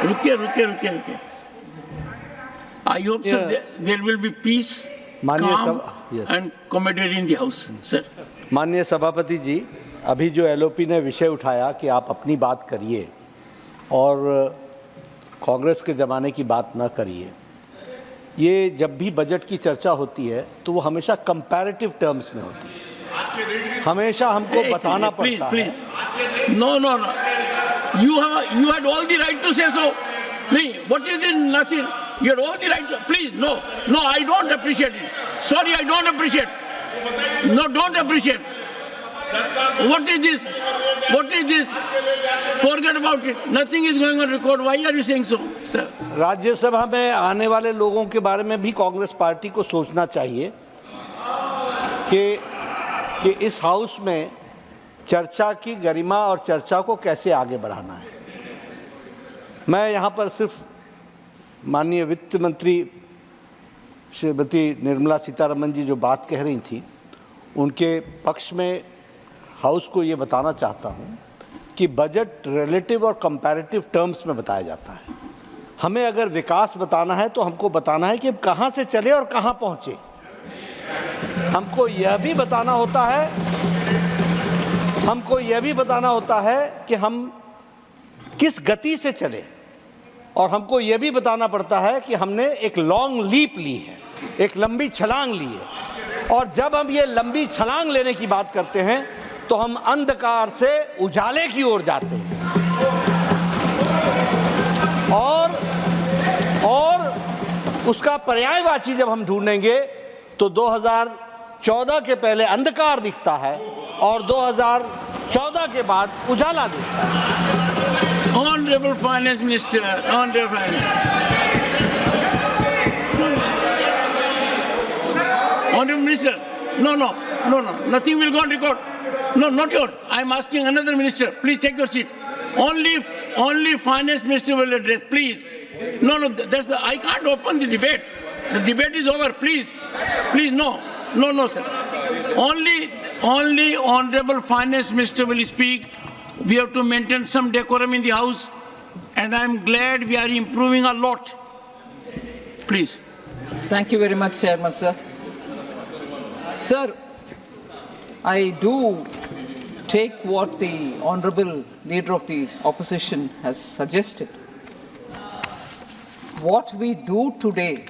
रुकिए. I hope, sir, there will be peace, calm, and camaraderie in the house, sir. माननीय सभापति जी, अभी जो एलओपी ने विषय उठाया कि आप अपनी बात करिए और कांग्रेस के ज़माने की बात ना करिए, ये जब भी बजट की चर्चा होती है तो वो हमेशा कंपैरेटिव टर्म्स में होती है, हमेशा हमको बताना पड़ता है। Please. No. You had all the right to say so. Me, what is it, Nasir? You had all the right to. Please, no, I don't appreciate it. Sorry, I don't appreciate. No, don't appreciate. What is this? Forget about it. Nothing is going on record. Why are you saying so, sir? Rajya Sabha में आने वाले लोगों के बारे में भी Congress party को सोचना चाहिए कि इस हाउस में चर्चा की गरिमा और चर्चा को कैसे आगे बढ़ाना है। मैं यहाँ पर सिर्फ माननीय वित्त मंत्री श्रीमती निर्मला सीतारमन जी जो बात कह रही थी उनके पक्ष में हाउस को ये बताना चाहता हूँ कि बजट रिलेटिव और कंपैरेटिव टर्म्स में बताया जाता है। हमें अगर विकास बताना है तो हमको बताना है कि कहाँ से चले और कहाँ पहुँचे। हमको यह भी बताना होता है कि हम किस गति से चले, और हमको यह भी बताना पड़ता है कि हमने एक लॉन्ग लीप ली है, एक लंबी छलांग ली है, और जब हम ये लंबी छलांग लेने की बात करते हैं तो हम अंधकार से उजाले की ओर जाते हैं, और उसका पर्यायवाची जब हम ढूंढेंगे तो 2014 के पहले अंधकार दिखता है और 2014 के बाद उजाला दिखता है। Honorable Finance Minister, Honorable Minister, no, No, nothing will go on record. No, not yours. I am asking another minister. Please take your seat. Only finance minister will address, please. No, I can't open the debate. The debate is over, please. Please, no, sir. Only honorable finance minister will speak. We have to maintain some decorum in the house, and I am glad we are improving a lot. Please. Thank you very much, Chairman, sir. Sir, I do take what the Honorable Leader of the Opposition has suggested. What we do today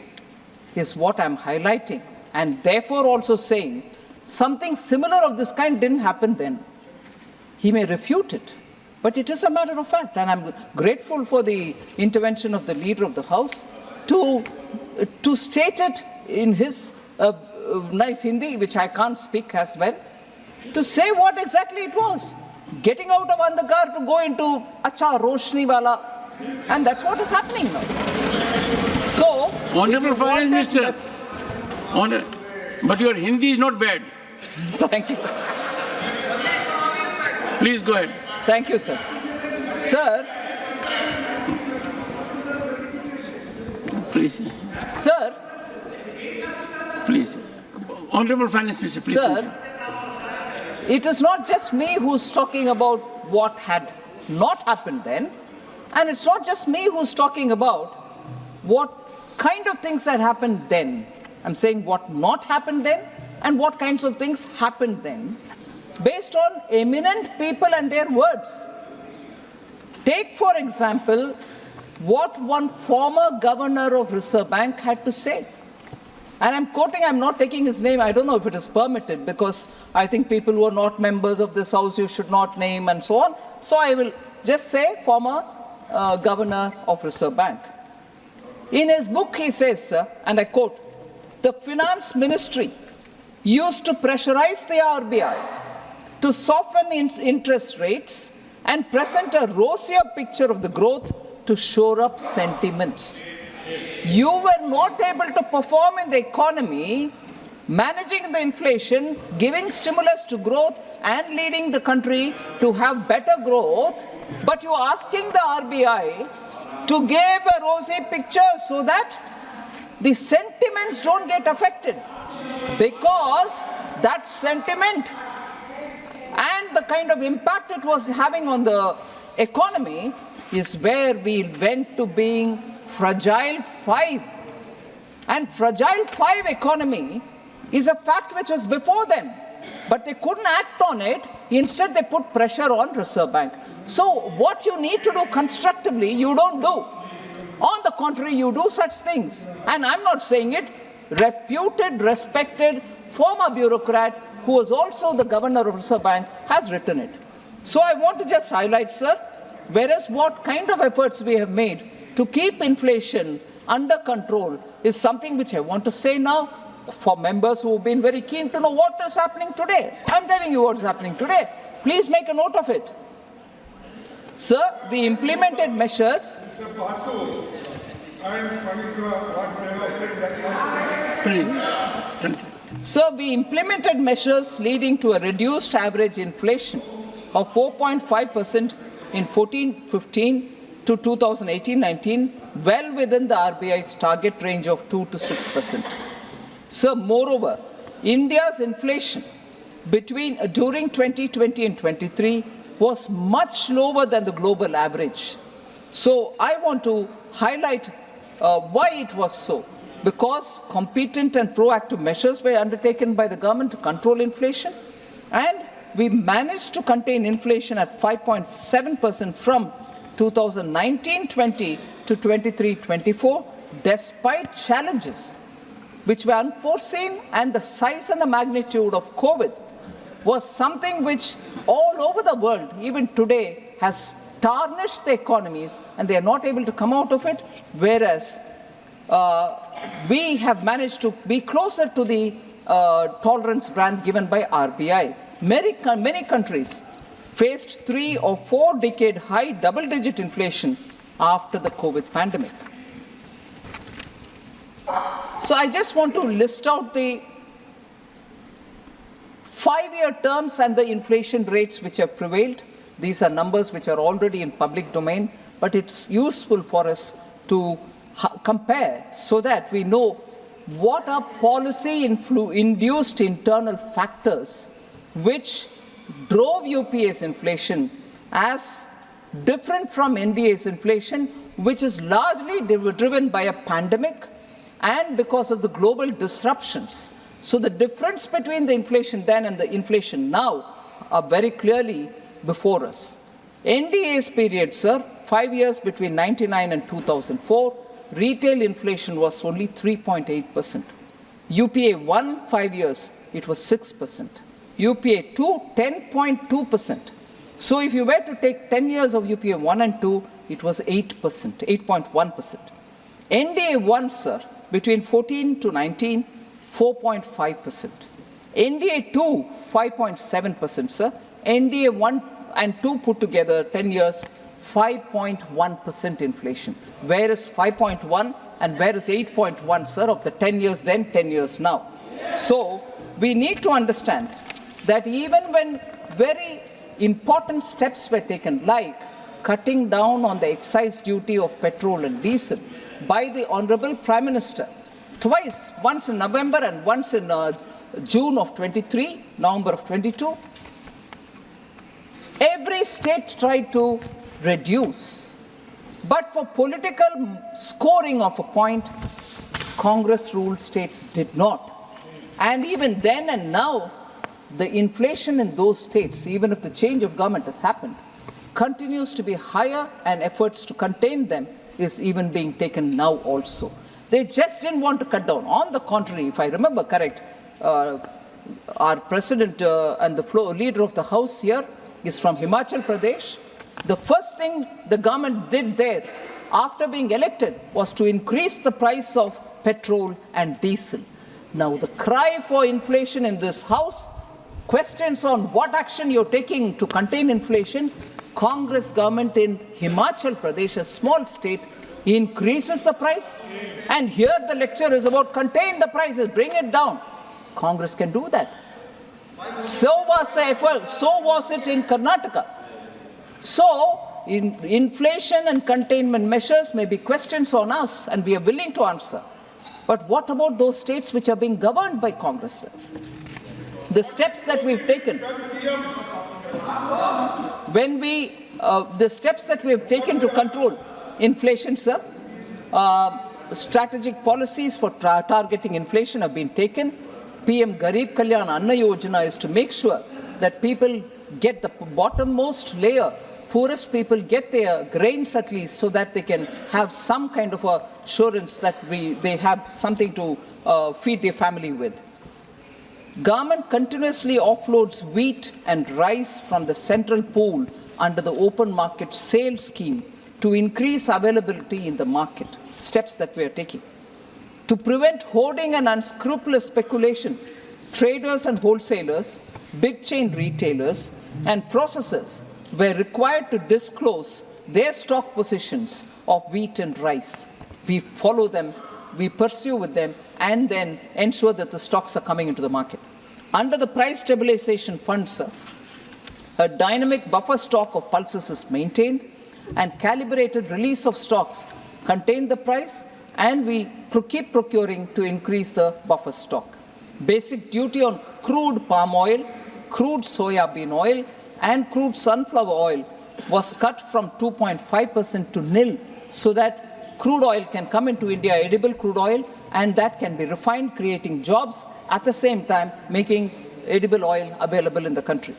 is what I'm highlighting, and therefore also saying something similar of this kind didn't happen then. He may refute it, but it is a matter of fact, and I'm grateful for the intervention of the Leader of the House to state it in his nice Hindi, which I can't speak as well, to say what exactly it was. Getting out of Andhakar to go into Acha Roshni Wala, and that's what is happening now. So, Honorable Finance Minister, but your Hindi is not bad. Thank you. Please go ahead. Thank you, sir. Sir. Please. Sir. Please. Honorable Finance Minister, please. Sir, it is not just me who's talking about what had not happened then, and it's not just me who's talking about what kind of things had happened then. I'm saying what not happened then and what kinds of things happened then, based on eminent people and their words. Take, for example, what one former governor of Reserve Bank had to say. And I'm quoting, I'm not taking his name. I don't know if it is permitted, because I think people who are not members of this house you should not name and so on. So I will just say former governor of Reserve Bank. In his book he says, and I quote, "The finance ministry used to pressurize the RBI to soften interest rates and present a rosier picture of the growth to shore up sentiments. You were not able to perform in the economy, managing the inflation, giving stimulus to growth and leading the country to have better growth, but you are asking the RBI to give a rosy picture so that the sentiments don't get affected, because that sentiment and the kind of impact it was having on the economy is where we went to being fragile 5. And fragile 5 economy is a fact which was before them, but they couldn't act on it. Instead, they put pressure on Reserve Bank. So what you need to do constructively, you don't do. On the contrary, you do such things. And I'm not saying it. Reputed, respected, former bureaucrat who was also the governor of Reserve Bank has written it. So I want to just highlight, sir, whereas what kind of efforts we have made to keep inflation under control is something which I want to say now for members who have been very keen to know what is happening today. I'm telling you what is happening today. Please make a note of it. Sir, we implemented measures. Mr. Basu and Please. Sir, we implemented measures leading to a reduced average inflation of 4.5% in 14-15 to 2018-19, well within the RBI's target range of 2 to 6%. Sir, moreover, India's inflation during 2020 and 23 was much lower than the global average. So I want to highlight why it was so. Because competent and proactive measures were undertaken by the government to control inflation, and we managed to contain inflation at 5.7% from 2019-20 to 23-24, despite challenges which were unforeseen, and the size and the magnitude of COVID was something which all over the world, even today, has tarnished the economies, and they are not able to come out of it, whereas we have managed to be closer to the tolerance band given by RBI. Many countries faced 3 or 4 decade high double-digit inflation after the COVID pandemic. So I just want to list out the 5-year terms and the inflation rates which have prevailed. These are numbers which are already in public domain, but it's useful for us to compare so that we know what are policy-induced internal factors which drove UPA's inflation as different from NDA's inflation, which is largely driven by a pandemic and because of the global disruptions. So the difference between the inflation then and the inflation now are very clearly before us. NDA's period, sir, 5 years between 1999 and 2004, retail inflation was only 3.8%. UPA 1, 5 years, it was 6%. UPA 2, 10.2%. So if you were to take 10 years of UPA 1 and 2, it was 8%, 8.1%. NDA 1, sir, between 14 to 19, 4.5%. NDA 2, 5.7%, sir. NDA 1 and 2 put together, 10 years, 5.1% inflation. Where is 5.1 and where is 8.1, sir, of the 10 years then, 10 years now? So we need to understand that even when very important steps were taken, like cutting down on the excise duty of petrol and diesel by the Honorable Prime Minister, twice, once in November and once in June of 23, November of 22, every state tried to reduce. But for political scoring of a point, Congress-ruled states did not. And even then and now, the inflation in those states, even if the change of government has happened, continues to be higher, and efforts to contain them is even being taken now also. They just didn't want to cut down. On the contrary, if I remember correct, our president and the leader of the House here is from Himachal Pradesh. The first thing the government did there after being elected was to increase the price of petrol and diesel. Now, the cry for inflation in this House, questions on what action you're taking to contain inflation. Congress government in Himachal Pradesh, a small state, increases the price, and here the lecture is about contain the prices, bring it down. Congress can do that. So was the effort, so was it in Karnataka. So, inflation and containment measures may be questions on us, and we are willing to answer. But what about those states which are being governed by Congress, sir? The steps that we've taken, the steps that we have taken to control inflation, sir, strategic policies for targeting inflation have been taken. PM Garib Kalyan Anna Yojana is to make sure that people get the bottommost layer, poorest people get their grains at least, so that they can have some kind of assurance that they have something to feed their family with. Government continuously offloads wheat and rice from the central pool under the open market sales scheme to increase availability in the market. Steps that we are taking. To prevent hoarding and unscrupulous speculation, traders and wholesalers, big chain retailers, and processors were required to disclose their stock positions of wheat and rice. We follow them, we pursue with them, and then ensure that the stocks are coming into the market. Under the Price Stabilization Fund, sir, a dynamic buffer stock of pulses is maintained, and calibrated release of stocks contain the price, and we keep procuring to increase the buffer stock. Basic duty on crude palm oil, crude soya bean oil, and crude sunflower oil was cut from 2.5% to nil, so that crude oil can come into India, edible crude oil, and that can be refined, creating jobs, at the same time making edible oil available in the country.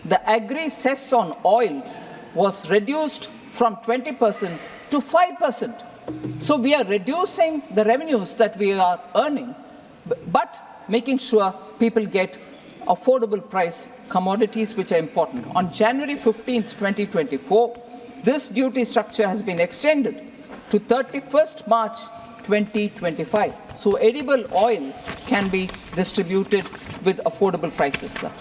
The agri-cess on oils was reduced from 20% to 5%. So we are reducing the revenues that we are earning, but making sure people get affordable price commodities which are important. On January 15th, 2024, this duty structure has been extended to 31st March 2025. So edible oil can be distributed with affordable prices, sir.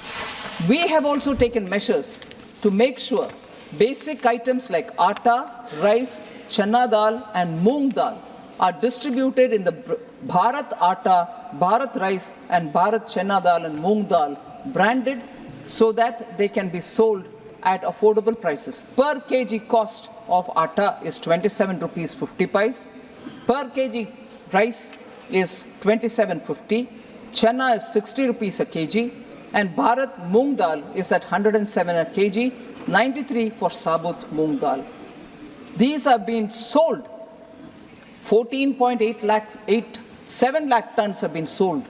We have also taken measures to make sure basic items like atta, rice, chana dal and moong dal are distributed in the Bharat Atta, Bharat Rice and Bharat Chana Dal and Moong Dal branded so that they can be sold at affordable prices. Per kg cost of atta is 27 rupees 50 paise. Per kg rice is 27.50. Chana is 60 rupees a kg. And Bharat Moong Dal is at 107 a kg, 93 for Sabut Moong Dal. These have been sold. 7 lakh tons have been sold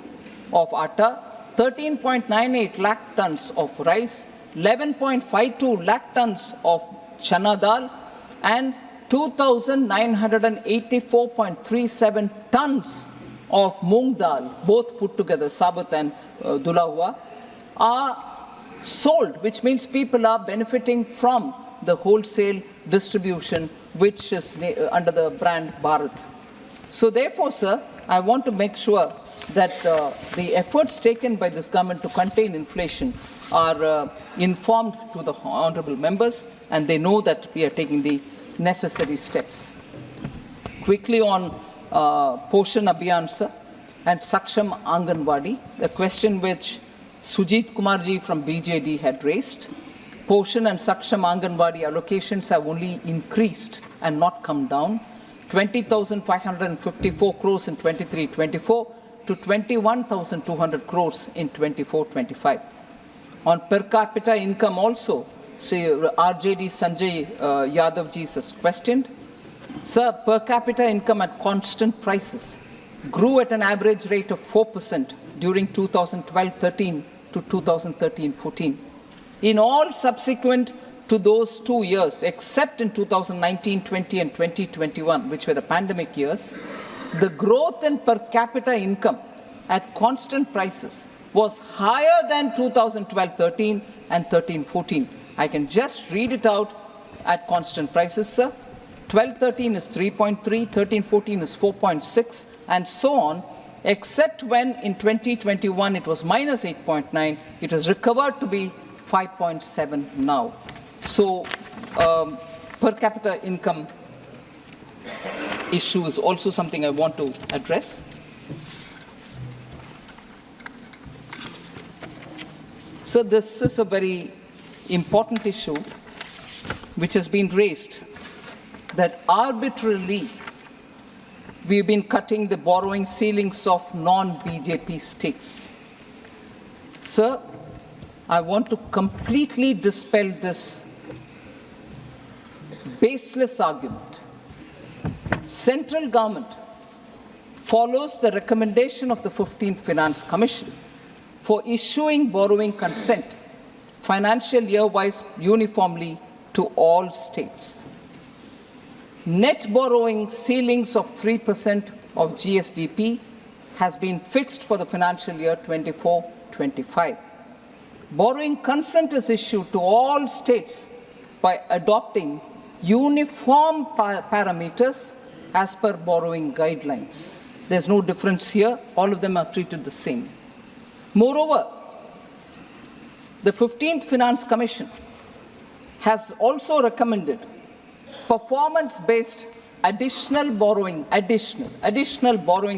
of atta, 13.98 lakh tons of rice, 11.52 lakh tons of chana dal, and 2,984.37 tons of moong dal, both put together, Sabut and Dula Hua, are sold, which means people are benefiting from the wholesale distribution, which is under the brand Bharat. So therefore, sir, I want to make sure that the efforts taken by this government to contain inflation are informed to the honorable members, and they know that we are taking the necessary steps. Quickly on Poshan Abhiyan, sir, and Saksham Anganwadi, the question which Sujit Kumarji from BJD had raised. Poshan and Saksham Anganwadi allocations have only increased and not come down. 20,554 crores in 23-24 to 21,200 crores in 24-25. On per capita income also, RJD Sanjay Yadav ji has questioned. Sir, per capita income at constant prices grew at an average rate of 4% during 2012-13 to 2013-14. In all subsequent to those 2 years, except in 2019-20 and 2021, which were the pandemic years, the growth in per capita income at constant prices was higher than 2012-13 and 13-14. I can just read it out at constant prices, sir. 12-13 is 3.3, 13-14 is 4.6, and so on, except when in 2021 it was minus 8.9, it has recovered to be 5.7 now. So per capita income issue is also something I want to address. So this is a very important issue which has been raised, that arbitrarily we've been cutting the borrowing ceilings of non-BJP states. Sir, I want to completely dispel this baseless argument. Central government follows the recommendation of the 15th Finance Commission for issuing borrowing consent financial year-wise uniformly to all states. Net borrowing ceilings of 3% of GSDP has been fixed for the financial year 24-25. Borrowing consent is issued to all states by adopting uniform parameters as per borrowing guidelines. There's no difference here. All of them are treated the same. Moreover, the 15th Finance Commission has also recommended performance-based additional borrowing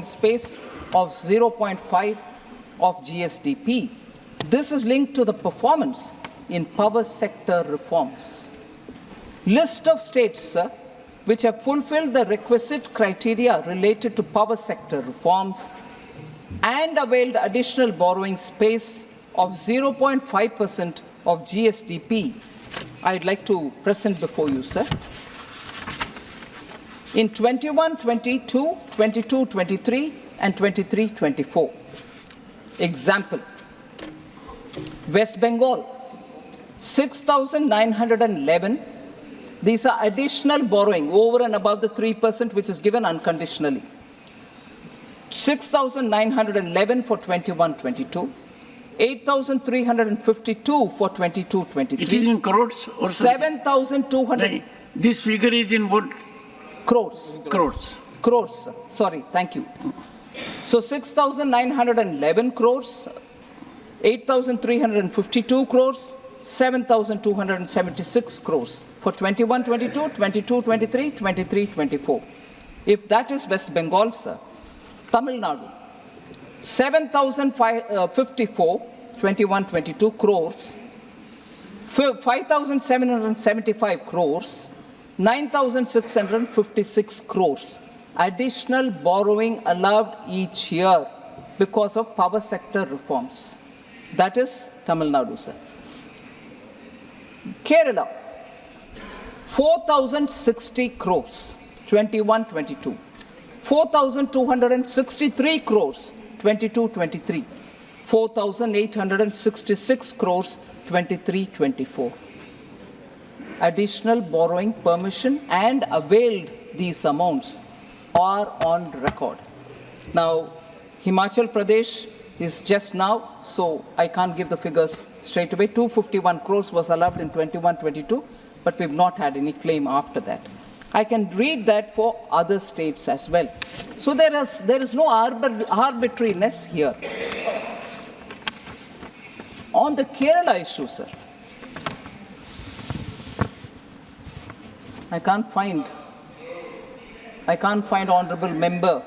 space of 0.5 of GSDP. This is linked to the performance in power sector reforms. List of states, sir, which have fulfilled the requisite criteria related to power sector reforms and availed additional borrowing space of 0.5% of GSDP, I'd like to present before you, sir. In 21-22, 22-23, and 23-24. Example, West Bengal, 6,911. These are additional borrowing over and above the 3% which is given unconditionally. 6,911 for 21-22. 8,352 for 22-23. It is in crores or 7,200. This figure is in what? Crores. Crores. Crores. Sorry, thank you. So 6,911 crores, 8,352 crores, 7,276 crores for 21-22, 22-23, 23-24. If that is West Bengal, sir, Tamil Nadu, 7,054 21-22 crores, 5,775 crores, 9,656 crores. Additional borrowing allowed each year because of power sector reforms. That is Tamil Nadu, sir. Kerala, 4,060 crores, 21-22. 4,263 crores, 22-23. 4,866 crores, 23-24. Additional borrowing permission and availed these amounts are on record. Now, Himachal Pradesh is just now, so I can't give the figures straight away. 251 crores was allowed in 21-22, but we've not had any claim after that. I can read that for other states as well. So there is no arbitrariness here. On the Kerala issue, sir, I can't find Honorable Member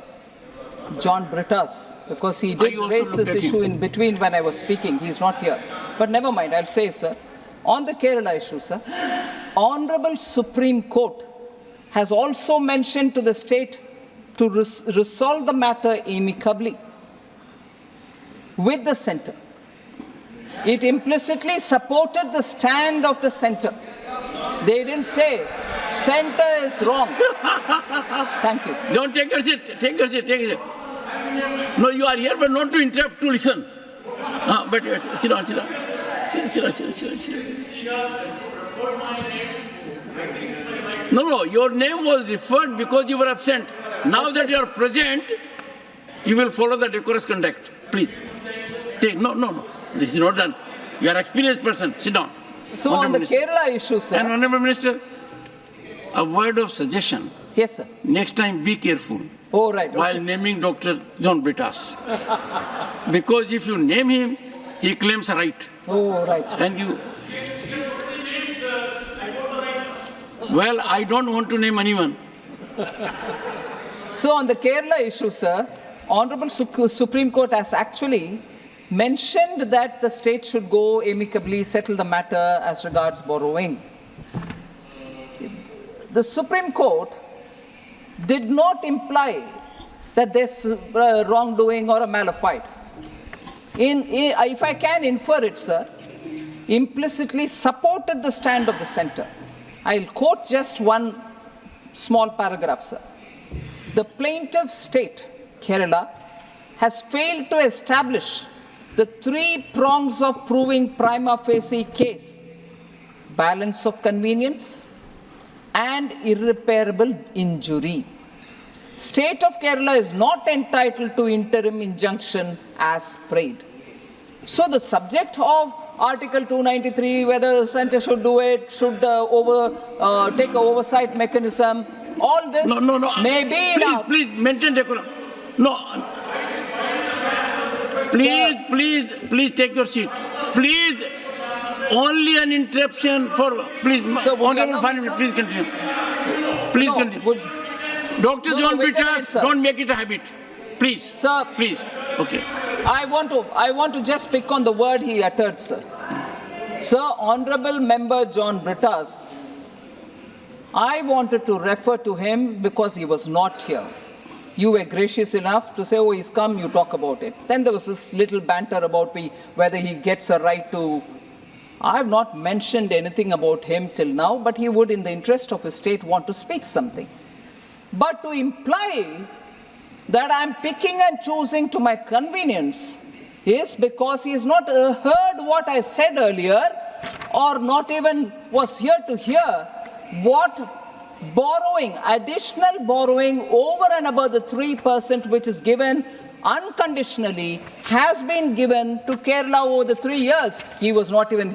John Brittas, because he did raise this issue in between when I was speaking. He's not here. But never mind, I'll say, sir, on the Kerala issue, sir, Honorable Supreme Court has also mentioned to the state to resolve the matter amicably with the centre. It implicitly supported the stand of the centre. They didn't say centre is wrong. Thank you. Don't take your seat. Take your seat. Take your seat. No, you are here, but not to interrupt, to listen. But sit down, sit down. Sit down. No, your name was referred because you were absent. Now that you are present, you will follow the decorous conduct. Please. No. This is not done. You are an experienced person. Sit down. So on the Kerala issue, sir. And Honorable Minister, a word of suggestion. Yes, sir. Next time, be careful. Oh, right. While naming Dr. John Brittas. Because if you name him, he claims a right. Oh, right. And you... Well, I don't want to name anyone. So on the Kerala issue, sir, Honorable Supreme Court has actually mentioned that the state should go amicably settle the matter as regards borrowing. The Supreme Court did not imply that there's wrongdoing or a malafide. If I can infer it, sir, implicitly supported the stand of the centre. I'll quote just one small paragraph, sir. The plaintiff state, Kerala, has failed to establish the three prongs of proving prima facie case: balance of convenience and irreparable injury. State of Kerala is not entitled to interim injunction as prayed. So the subject of Article 293, whether the centre should do it, should take an oversight mechanism, all this may be enough. Please maintain decorum. No. Please take your seat. Please, only an interruption for, please, Honorable Finance, please continue. Please continue. Dr. John Brittas, don't make it a habit. Please. Sir. Please. Okay. I want to just pick on the word he uttered, sir. Sir, Honorable Member John Brittas, I wanted to refer to him because he was not here. You were gracious enough to say, oh, he's come, you talk about it. Then there was this little banter about whether he gets a right to... I have not mentioned anything about him till now, but he would, in the interest of his state, want to speak something. But to imply that I'm picking and choosing to my convenience is because he has not heard what I said earlier, or not even was here to hear what borrowing, additional borrowing over and above the 3% which is given unconditionally has been given to Kerala over the 3 years. He was not even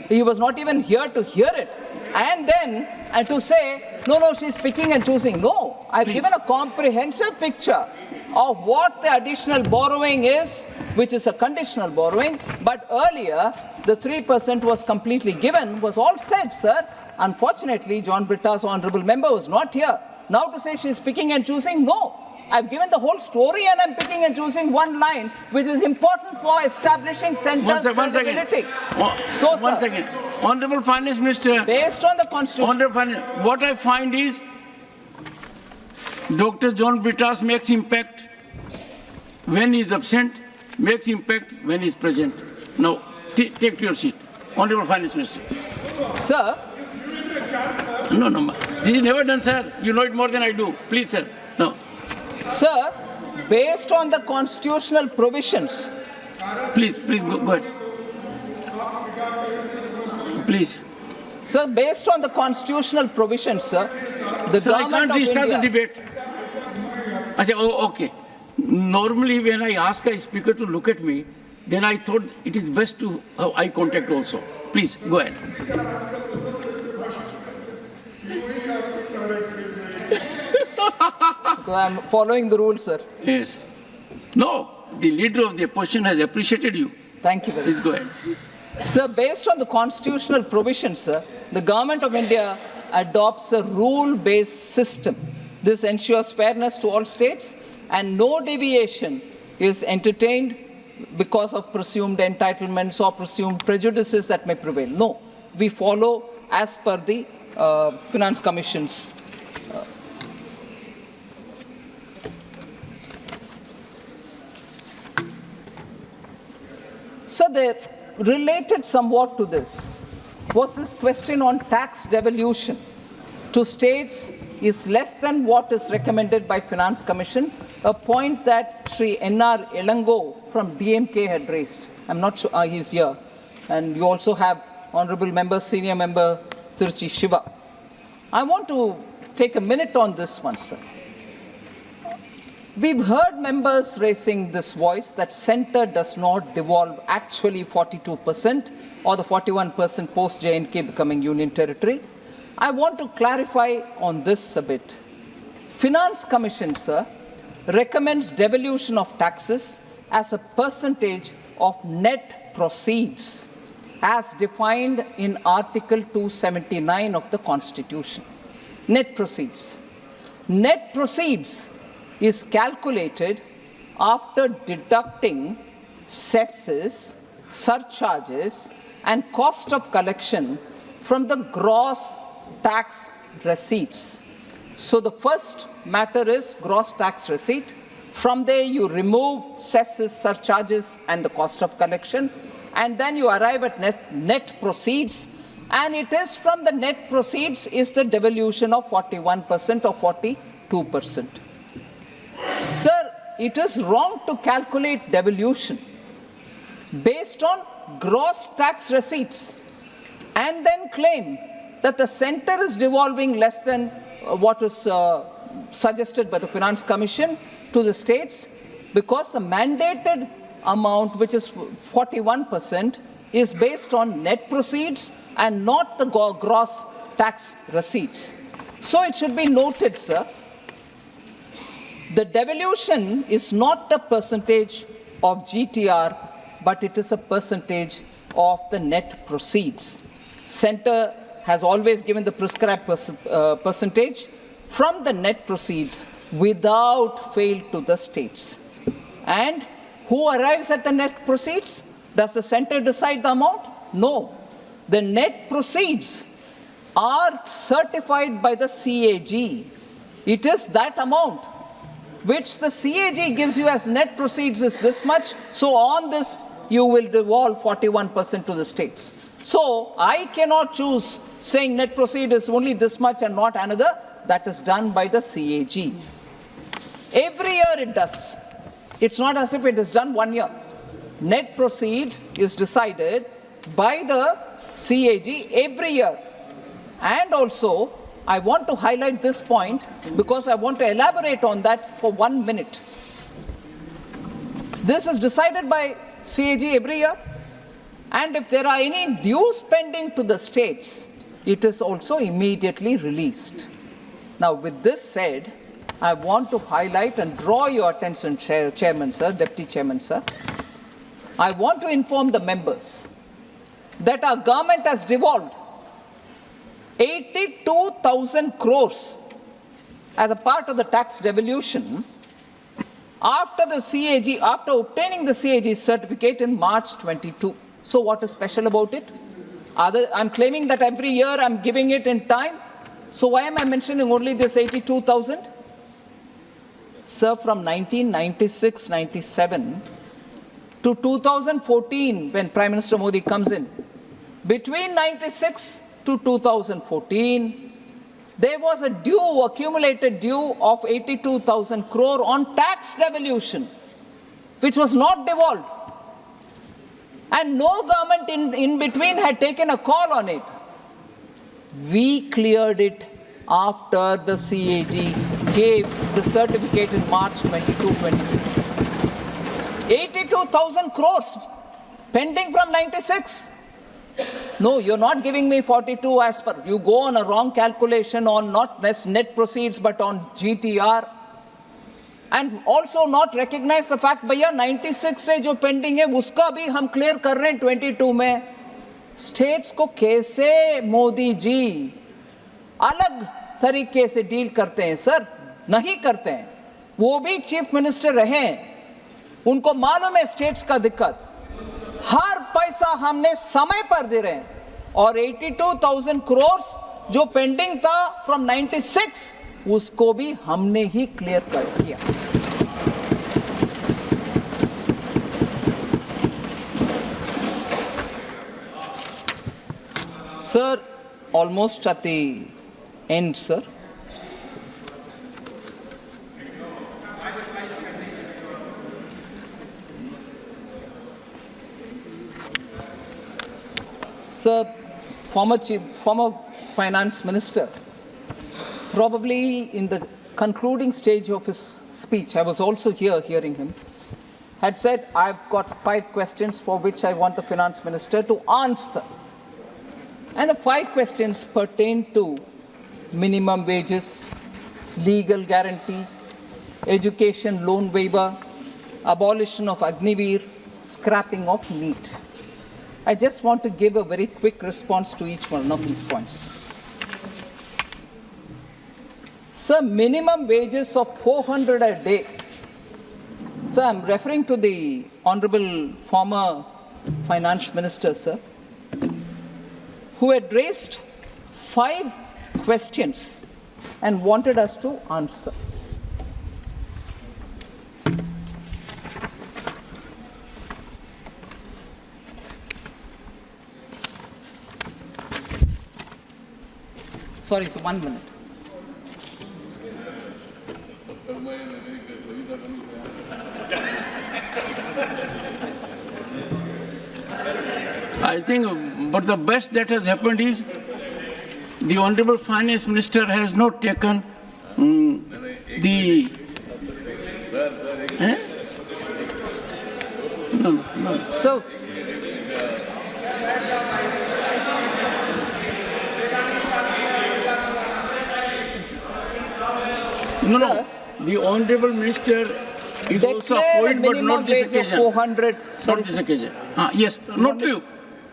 He was not even here to hear it. And to say, no, she's picking and choosing. No, I've given a comprehensive picture of what the additional borrowing is, which is a conditional borrowing. But earlier, the 3% was completely given, was all said, sir. Unfortunately, John Brittas, honourable member, was not here. Now to say she's picking and choosing, no. I've given the whole story and I'm picking and choosing one line which is important for establishing center's credibility. So, one sir, second. Honorable Finance Minister. Based on the Constitution. Honorable Finance, what I find is Dr. John Britas makes impact when he is absent, makes impact when he is present. Now, take your seat. Honorable Finance Minister. Sir. No. This is never done, sir. You know it more than I do. Please, sir. No. Sir, based on the constitutional provisions. Please, go ahead. Please. Sir, based on the constitutional provisions, sir, the sir, government I can't restart of India... the debate. I say, oh, okay. Normally, when I ask a speaker to look at me, then I thought it is best to have eye contact also. Please, go ahead. I'm following the rules, sir. Yes. No, the leader of the opposition has appreciated you. Thank you very much. Please go ahead. Sir, based on the constitutional provisions, sir, the government of India adopts a rule-based system. This ensures fairness to all states and no deviation is entertained because of presumed entitlements or presumed prejudices that may prevail. No, we follow as per the Finance Commission's. So they related somewhat to this was this question on tax devolution to states is less than what is recommended by Finance Commission, a point that Sri N.R. Elango from DMK had raised. I'm not sure he's here. And you also have Honorable Member, Senior Member Tiruchi Shiva. I want to take a minute on this one, sir. We've heard members raising this voice that centre does not devolve actually 42% or the 41% post-J&K becoming union territory. I want to clarify on this a bit. Finance Commission, sir, recommends devolution of taxes as a percentage of net proceeds as defined in Article 279 of the Constitution. Net proceeds. Net proceeds is calculated after deducting cesses, surcharges, and cost of collection from the gross tax receipts. So the first matter is gross tax receipt. From there you remove cesses, surcharges, and the cost of collection, and then you arrive at net proceeds, and it is from the net proceeds is the devolution of 41% or 42%. Sir, it is wrong to calculate devolution based on gross tax receipts and then claim that the centre is devolving less than what is suggested by the Finance Commission to the states, because the mandated amount, which is 41%, is based on net proceeds and not the gross tax receipts. So it should be noted, sir, the devolution is not a percentage of GTR, but it is a percentage of the net proceeds. Centre has always given the prescribed percentage from the net proceeds without fail to the states. And who arrives at the net proceeds? Does the centre decide the amount? No. The net proceeds are certified by the CAG. It is that amount which the CAG gives you as net proceeds is this much. So on this, you will devolve 41% to the states. So I cannot choose saying net proceed is only this much and not another. That is done by the CAG. Every year it does. It's not as if it is done 1 year. Net proceeds is decided by the CAG every year. And also, I want to highlight this point because I want to elaborate on that for 1 minute. This is decided by CAG every year. And if there are any dues pending to the states, it is also immediately released. Now, with this said, I want to highlight and draw your attention, Chairman, sir, Deputy Chairman, sir. I want to inform the members that our government has devolved 82,000 crores as a part of the tax devolution after obtaining the CAG certificate in March 22. So what is special about it? I'm claiming that every year I'm giving it in time. So why am I mentioning only this 82,000? Sir, from 1996-97 to 2014, when Prime Minister Modi comes in, between 96 to 2014, there was a accumulated due of 82,000 crore on tax devolution, which was not devolved. And no government in between had taken a call on it. We cleared it after the CAG gave the certificate in March 22-23. 82,000 crores pending from 96. No, you're not giving me 42 as per. You go on a wrong calculation on not net proceeds but on GTR. And also not recognize the fact, भैया 96 से जो pending है, उसका भी हम clear कर रहे हैं 22 में. States को कैसे मोदी जी अलग तरीके से डील करते हैं सर? नहीं करते हैं. वो भी चीफ मिनिस्टर रहे, उनको मालूम है स्टेट्स का दिक्कत. हर पैसा हमने समय पर दे रहे हैं और 82,000 करोड़ जो पेंडिंग था फ्रॉम 96 उसको भी हमने ही क्लियर कर दिया. Sir, almost at the end sir. Sir, former finance minister, probably in the concluding stage of his speech, I was also here hearing him, had said, I've got 5 questions for which I want the finance minister to answer. And the 5 questions pertain to minimum wages, legal guarantee, education loan waiver, abolition of Agniveer, scrapping of NEET. I just want to give a very quick response to each one of these points. Sir, minimum wages of 400 a day. Sir, I'm referring to the Honorable former Finance Minister, sir, who had raised 5 questions and wanted us to answer. Sorry, sir, 1 minute. I think, but the best that has happened is the Honorable Finance Minister has not taken the... No. So, No. The Honorable Minister is also a poet, but not this occasion. 400. Not this occasion. Yes, not you.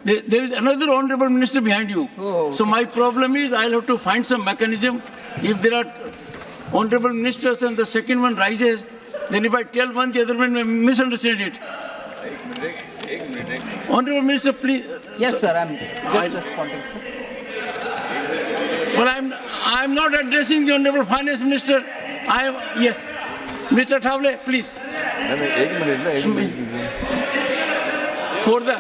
There is another Honorable Minister behind you. Oh, okay. So my problem is I'll have to find some mechanism. If there are Honorable Ministers and the second one rises, then if I tell one, the other one may misunderstand it. Honorable Minister, please. Yes, sir, I'm just responding, sir. Well, I'm not addressing the Honorable Finance Minister. Yes. Mr. Thavle, please. For the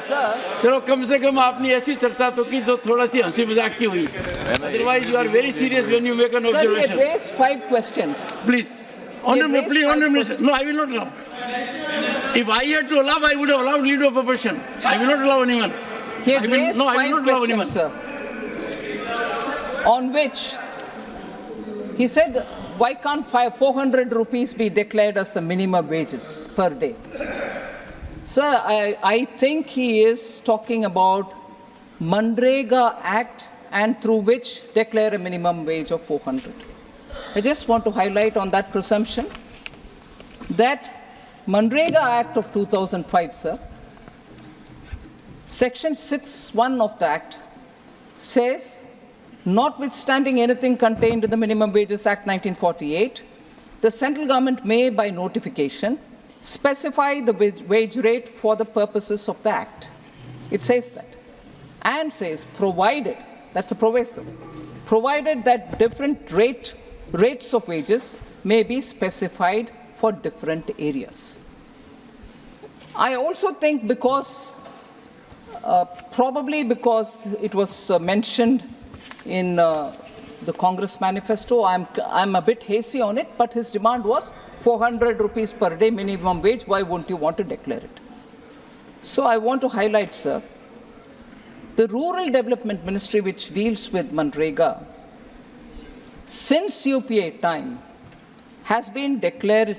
चलो कम से कम आपने ऐसी चर्चा तो की जो थोड़ा सी हंसी मजाक की हुई. Otherwise, you are very serious when you make an observation. Sir, he raised 5 questions. Please. Honorable, please, Honorable Minister. No, I will not allow. If I had to allow, I would have allowed leader of opposition. I will not allow anyone. He had raised 5 questions, sir, on which he said, why can't 400 rupees be declared as the minimum wages per day? Sir, I think he is talking about Manrega Act and through which declare a minimum wage of 400. I just want to highlight on that presumption that Manrega Act of 2005, sir, Section 6(1) of the Act notwithstanding anything contained in the Minimum Wages Act 1948, the central government may, by notification, specify the wage rate for the purposes of the Act. It says that. And says, provided, that's a proviso, provided that different rates of wages may be specified for different areas. I also think because, probably because it was mentioned in the Congress manifesto, I'm a bit hazy on it, but his demand was 400 rupees per day minimum wage. Why won't you want to declare it? So I want to highlight, sir, the Rural Development Ministry, which deals with Manrega, since UPA time, has been declaring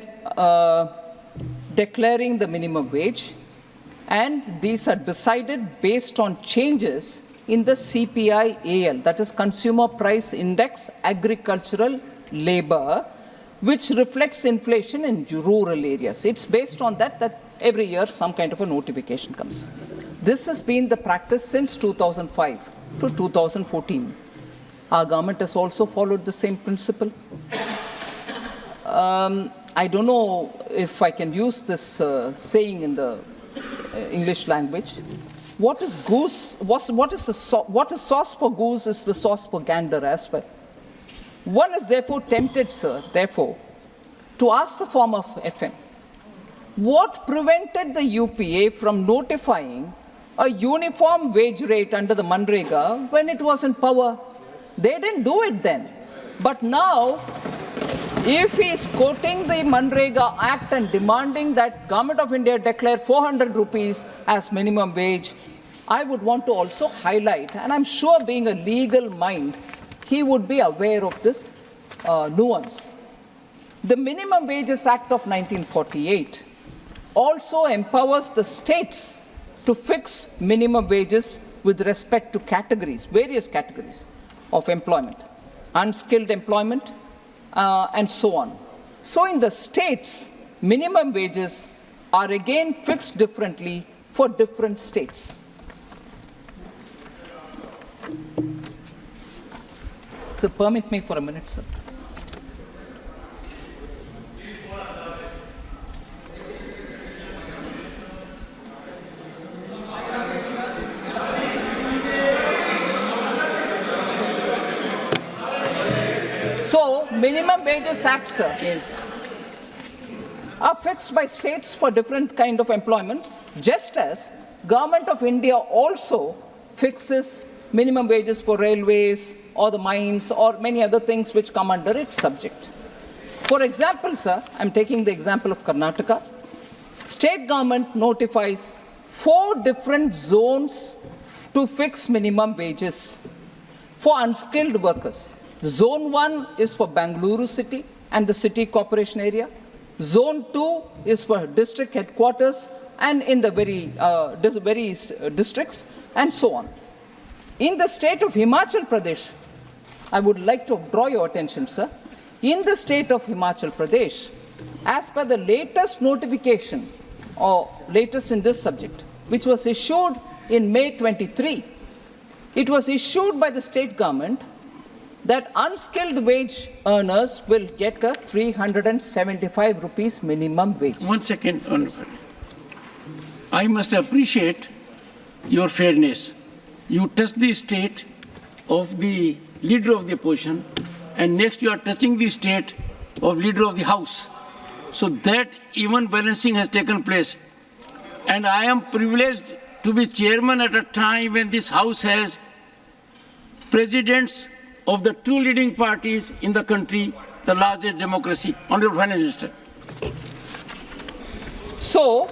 the minimum wage, and these are decided based on changes in the CPI-AL, that is Consumer Price Index Agricultural Labor, which reflects inflation in rural areas. It's based on that every year some kind of a notification comes. This has been the practice since 2005 to 2014. Our government has also followed the same principle. I don't know if I can use this saying in the English language. What is sauce for goose is the sauce for gander as well. One is therefore tempted, sir, therefore, to ask the form of FM, what prevented the UPA from notifying a uniform wage rate under the Manrega when it was in power? They didn't do it then. But now, if he is quoting the Manrega Act and demanding that Government of India declare 400 rupees as minimum wage, I would want to also highlight, and I'm sure being a legal mind, he would be aware of this nuance. The Minimum Wages Act of 1948 also empowers the states to fix minimum wages with respect to categories, various categories of employment, unskilled employment, and so on. So in the states, minimum wages are again fixed differently for different states. So permit me for a minute, sir. So, minimum wages act, sir, are fixed by states for different kind of employments, just as Government of India also fixes minimum wages for railways or the mines or many other things which come under its subject. For example, sir, I'm taking the example of Karnataka. State government notifies 4 different zones to fix minimum wages for unskilled workers. Zone 1 is for Bangalore city and the city corporation area. Zone 2 is for district headquarters and in the various districts, and so on. In the state of Himachal Pradesh, I would like to draw your attention, sir. In the state of Himachal Pradesh, as per the latest notification, or latest in this subject, which was issued in May 23, it was issued by the state government that unskilled wage earners will get a 375 rupees minimum wage. 1 second, Honorable. I must appreciate your fairness. You touch the state of the leader of the opposition, and next you are touching the state of leader of the House. So that even balancing has taken place. And I am privileged to be chairman at a time when this House has presidents of the 2 leading parties in the country, the largest democracy. Honorable Finance Minister. So,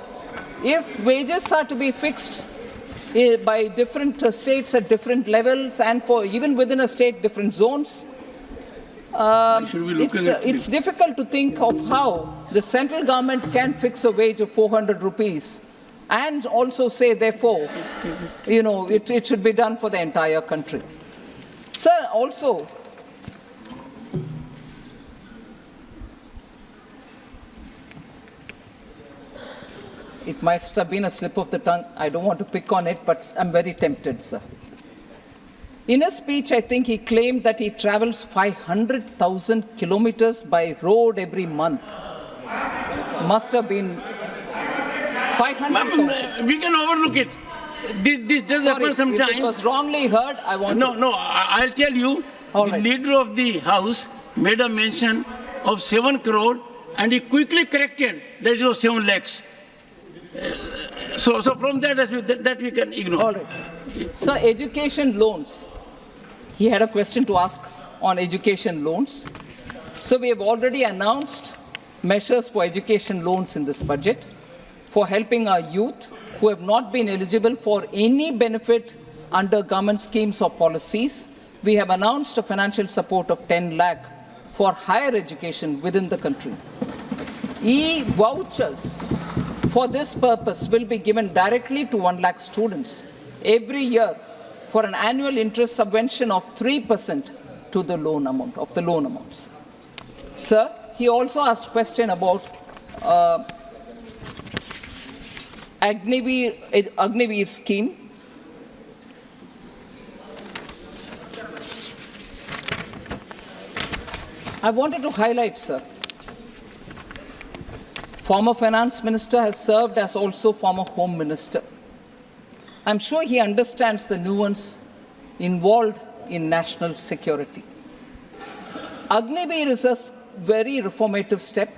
if wages are to be fixed by different states at different levels and for even within a state different zones, it's difficult to think of how the central government can fix a wage of 400 rupees and also say, therefore, it should be done for the entire country. Sir, also, it must have been a slip of the tongue. I don't want to pick on it, but I'm very tempted, sir. In his speech, I think he claimed that he travels 500,000 kilometers by road every month. Must have been 500,000. We can overlook it. This does happen sometimes. If it was wrongly heard, I want to... No, I'll tell you, the leader of the House made a mention of 7 crore and he quickly corrected that it was 7 lakhs. So from that we can ignore. All right. So education loans. He had a question to ask on education loans. So we have already announced measures for education loans in this budget for helping our youth who have not been eligible for any benefit under government schemes or policies. We have announced a financial support of 10 lakh for higher education within the country. E-vouchers for this purpose will be given directly to 1 lakh students every year for an annual interest subvention of 3% to the loan amount, of the loan amounts. Sir, he also asked a question about Agniveer scheme. I wanted to highlight, sir, former finance minister has served as also former home minister. I'm sure he understands the nuance involved in national security. Agniveer is a very reformative step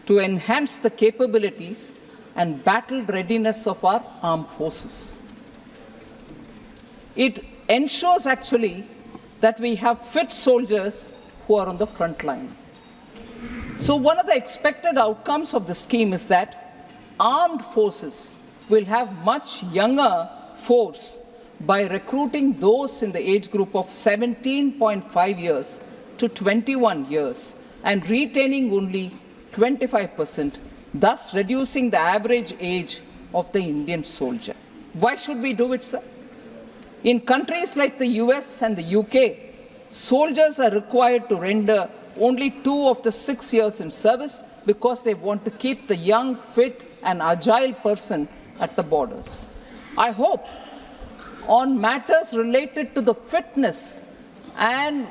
to enhance the capabilities and battle readiness of our armed forces. It ensures actually that we have fit soldiers who are on the front line. So one of the expected outcomes of the scheme is that armed forces will have much younger force by recruiting those in the age group of 17.5 years to 21 years and retaining only 25%, thus reducing the average age of the Indian soldier. Why should we do it, sir? In countries like the US and the UK, soldiers are required to render only 2 of the 6 years in service because they want to keep the young, fit and agile person at the borders. I hope on matters related to the fitness and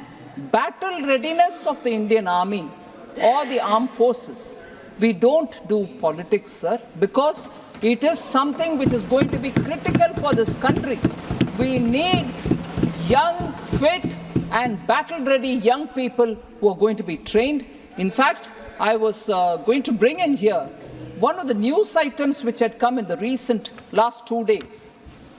battle readiness of the Indian Army or the armed forces, we don't do politics, sir, because it is something which is going to be critical for this country. We need young, fit and battle-ready young people who are going to be trained. In fact, I was going to bring in here one of the news items which had come in the last 2 days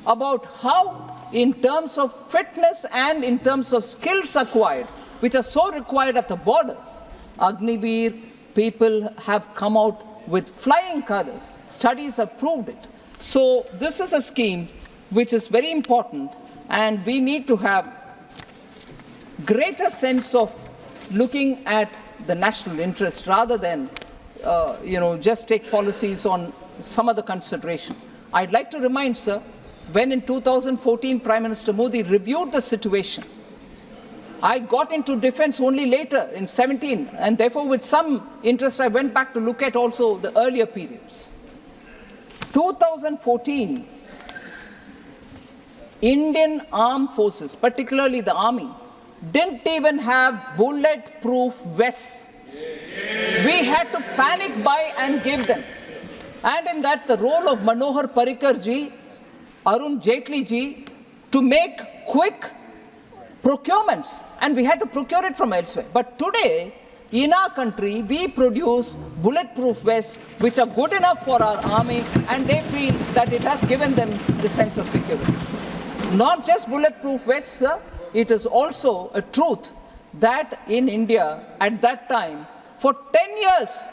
about how, in terms of fitness and in terms of skills acquired, which are so required at the borders, Agniveer people have come out with flying colors. Studies have proved it. So this is a scheme which is very important, and we need to have greater sense of looking at the national interest rather than just take policies on some other consideration. I'd like to remind, sir, when in 2014 Prime Minister Modi reviewed the situation, I got into defense only later in 17, and therefore with some interest I went back to look at also the earlier periods. 2014, Indian armed forces, particularly the army, didn't even have bulletproof vests. We had to panic buy and give them. And in that, the role of Manohar Parrikar ji, Arun Jaitley ji, to make quick procurements, and we had to procure it from elsewhere. But today, in our country, we produce bulletproof vests which are good enough for our army, and they feel that it has given them the sense of security. Not just bulletproof vests, sir, it is also a truth that in India, at that time, for 10 years,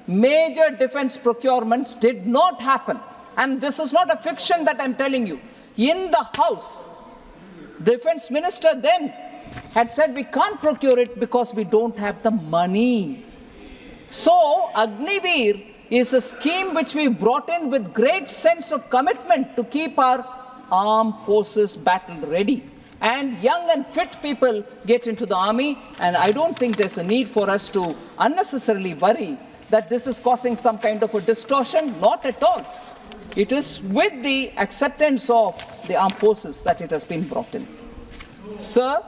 major defense procurements did not happen. And this is not a fiction that I'm telling you. In the House, the defense minister then had said we can't procure it because we don't have the money. So Agniveer is a scheme which we brought in with great sense of commitment to keep our armed forces battle ready. And young and fit people get into the army, and I don't think there's a need for us to unnecessarily worry that this is causing some kind of a distortion. Not at all. It is with the acceptance of the armed forces that it has been brought in. Sir,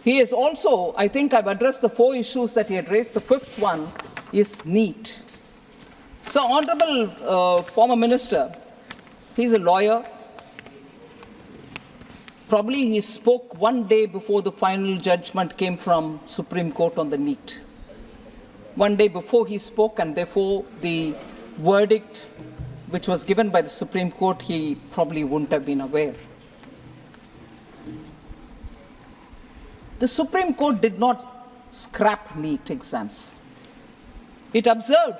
he is also, I think I've addressed the 4 issues that he had raised. The 5th one is NEET. So, Honorable former Minister, he's a lawyer. Probably he spoke one day before the final judgment came from Supreme Court on the NEET. One day before he spoke, and therefore the verdict which was given by the Supreme Court, he probably wouldn't have been aware. The Supreme Court did not scrap NEET exams. It observed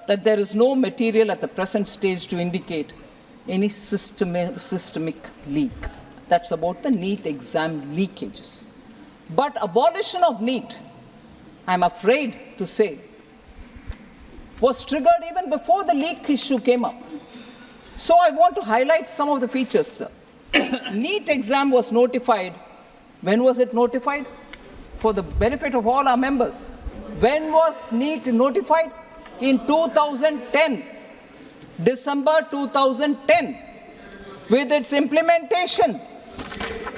that there is no material at the present stage to indicate any systemic leak. That's about the NEET exam leakages. But abolition of NEET, I'm afraid to say, was triggered even before the leak issue came up. So I want to highlight some of the features, sir. NEET exam was notified. When was it notified? For the benefit of all our members. When was NEET notified? In 2010, December 2010, with its implementation.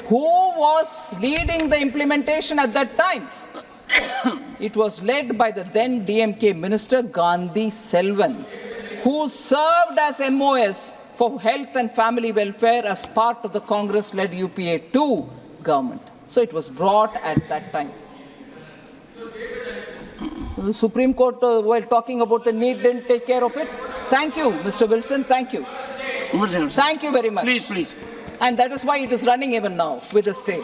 Who was leading the implementation at that time? It was led by the then DMK Minister Gandhi Selvan, who served as MOS for Health and Family Welfare as part of the Congress-led UPA 2 government. So it was brought at that time. The Supreme Court, while talking about the NEET, didn't take care of it. Thank you, Mr. Wilson. Thank you. Thank you very much. Please. And that is why it is running even now with the stay.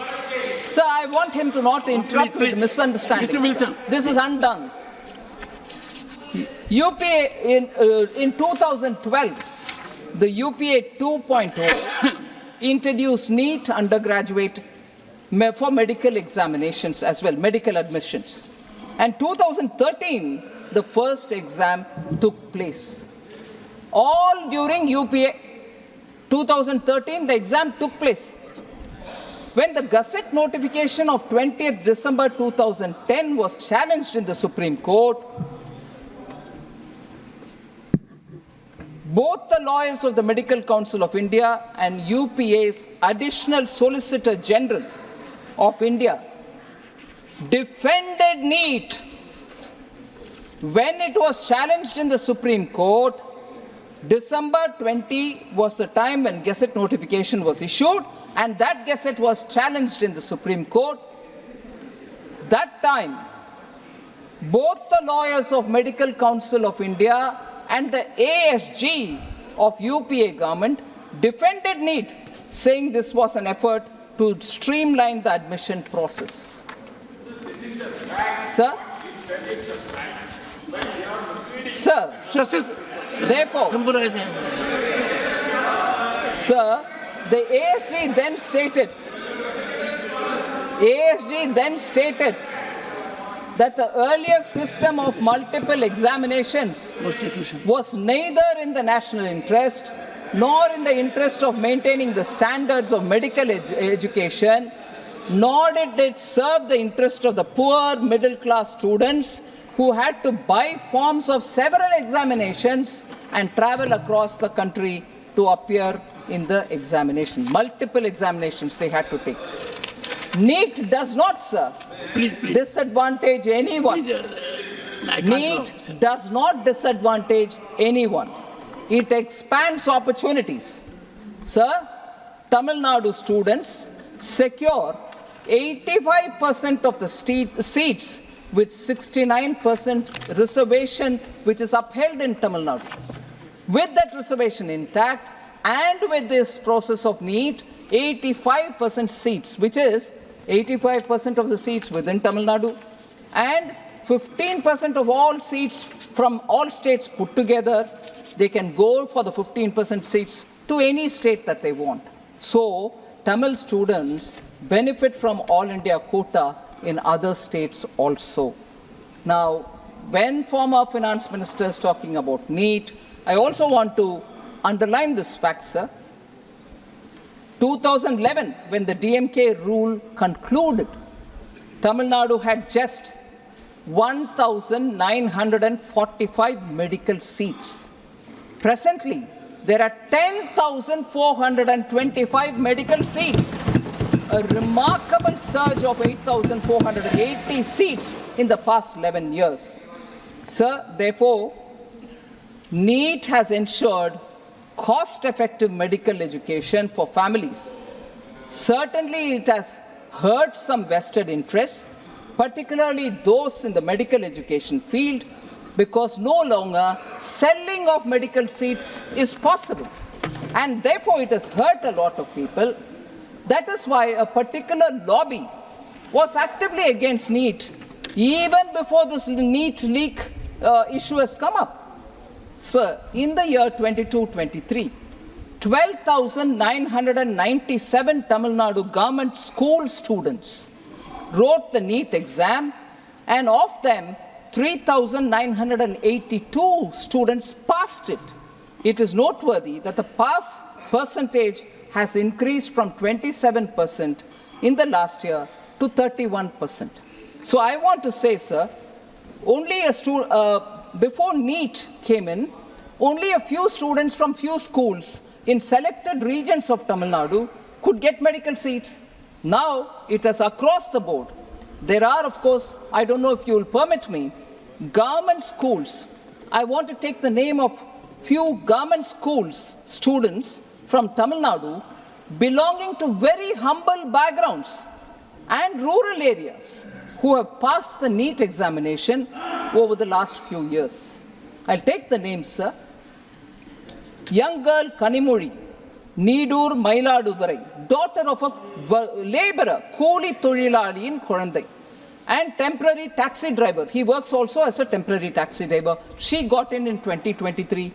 Sir, I want him to not interrupt with misunderstandings. Mr. Wilson. This is undone. UPA in 2012, the UPA 2.0 introduced NEET undergraduate for medical examinations as well, medical admissions. And 2013, the first exam took place. All during UPA 2013, the exam took place. When the Gazette notification of 20th December 2010 was challenged in the Supreme Court, both the lawyers of the Medical Council of India and UPA's Additional Solicitor General of India defended NEET. When it was challenged in the Supreme Court, December 20 was the time when Gazette notification was issued, and that Gazette was challenged in the Supreme Court. That time, both the lawyers of Medical Council of India and the ASG of UPA government defended NEET, saying this was an effort to streamline the admission process. Sir? Therefore, sir, the ASG then stated that the earlier system of multiple examinations was neither in the national interest nor in the interest of maintaining the standards of medical education, nor did it serve the interest of the poor middle-class students who had to buy forms of several examinations and travel across the country to appear in the examination. Multiple examinations they had to take. NEET does not, sir, disadvantage anyone. NEET does not disadvantage anyone. It expands opportunities. Sir, Tamil Nadu students secure 85% of the seats with 69% reservation, which is upheld in Tamil Nadu. With that reservation intact, and with this process of NEET, 85% seats, which is 85% of the seats within Tamil Nadu, and 15% of all seats from all states put together, they can go for the 15% seats to any state that they want. So, Tamil students benefit from All India quota in other states also. Now, when former finance minister is talking about NEET, I also want to underline this fact, sir. 2011, when the DMK rule concluded, Tamil Nadu had just 1,945 medical seats. Presently, there are 10,425 medical seats. a remarkable surge of 8,480 seats in the past 11 years. Sir, therefore, NEET has ensured cost-effective medical education for families. Certainly, it has hurt some vested interests, particularly those in the medical education field, because no longer selling of medical seats is possible. And therefore, it has hurt a lot of people. That is why a particular lobby was actively against NEET even before this NEET leak issue has come up. Sir, in the year 22-23, 12,997 Tamil Nadu government school students wrote the NEET exam, and of them, 3,982 students passed it. It is noteworthy that the pass percentage has increased from 27% in the last year to 31%. So I want to say, sir, only before NEET came in, only a few students from few schools in selected regions of Tamil Nadu could get medical seats. Now it is across the board. There are, of course, I don't know if you will permit me, government schools. I want to take the name of few government schools students from Tamil Nadu belonging to very humble backgrounds and rural areas who have passed the NEET examination over the last few years. I'll take the names, sir. Young girl Kanimuri, Needur Mailadurai, daughter of a laborer, Kooli Tholilali in Korandai, and temporary taxi driver. He works also as a temporary taxi driver. She got in 2023.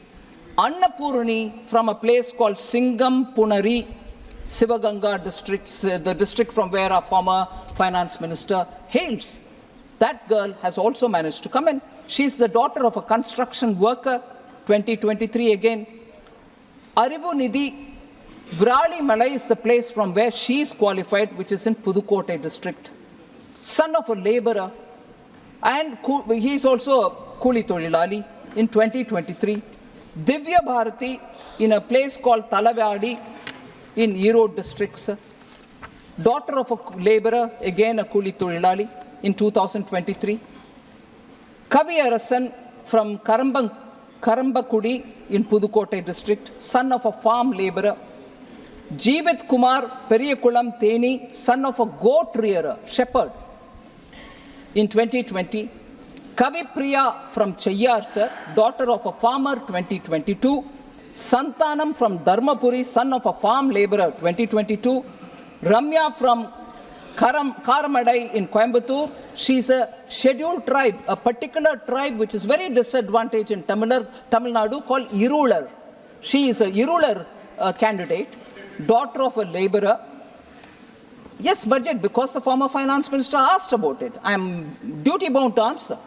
Annapurani from a place called Singam Punari, Sivaganga district, the district from where our former finance minister hails. That girl has also managed to come in. She's the daughter of a construction worker, 2023 again. Arivu Nidhi, Vrali Malai is the place from where she is qualified, which is in Pudukkottai district. Son of a laborer, and he is also a Kooli Tholilali in 2023. Divya Bharati in a place called Talavadi in Erode districts. Daughter of a laborer, again a Kooli Tholilali in 2023. Kavi Arasan from Karambakudi in Pudukkottai district, son of a farm laborer. Jeevit Kumar Periyakulam Theni, son of a goat rearer, shepherd. In 2020, Kavi Priya from Chayyar, sir, daughter of a farmer, 2022. Santanam from Dharmapuri, son of a farm laborer, 2022. Ramya from Karamadai in Coimbatore. She's a scheduled tribe, a particular tribe which is very disadvantaged in Tamil Nadu called Irular. She is a Irular candidate, daughter of a laborer. Yes, budget, because the former finance minister asked about it. I am duty-bound to answer.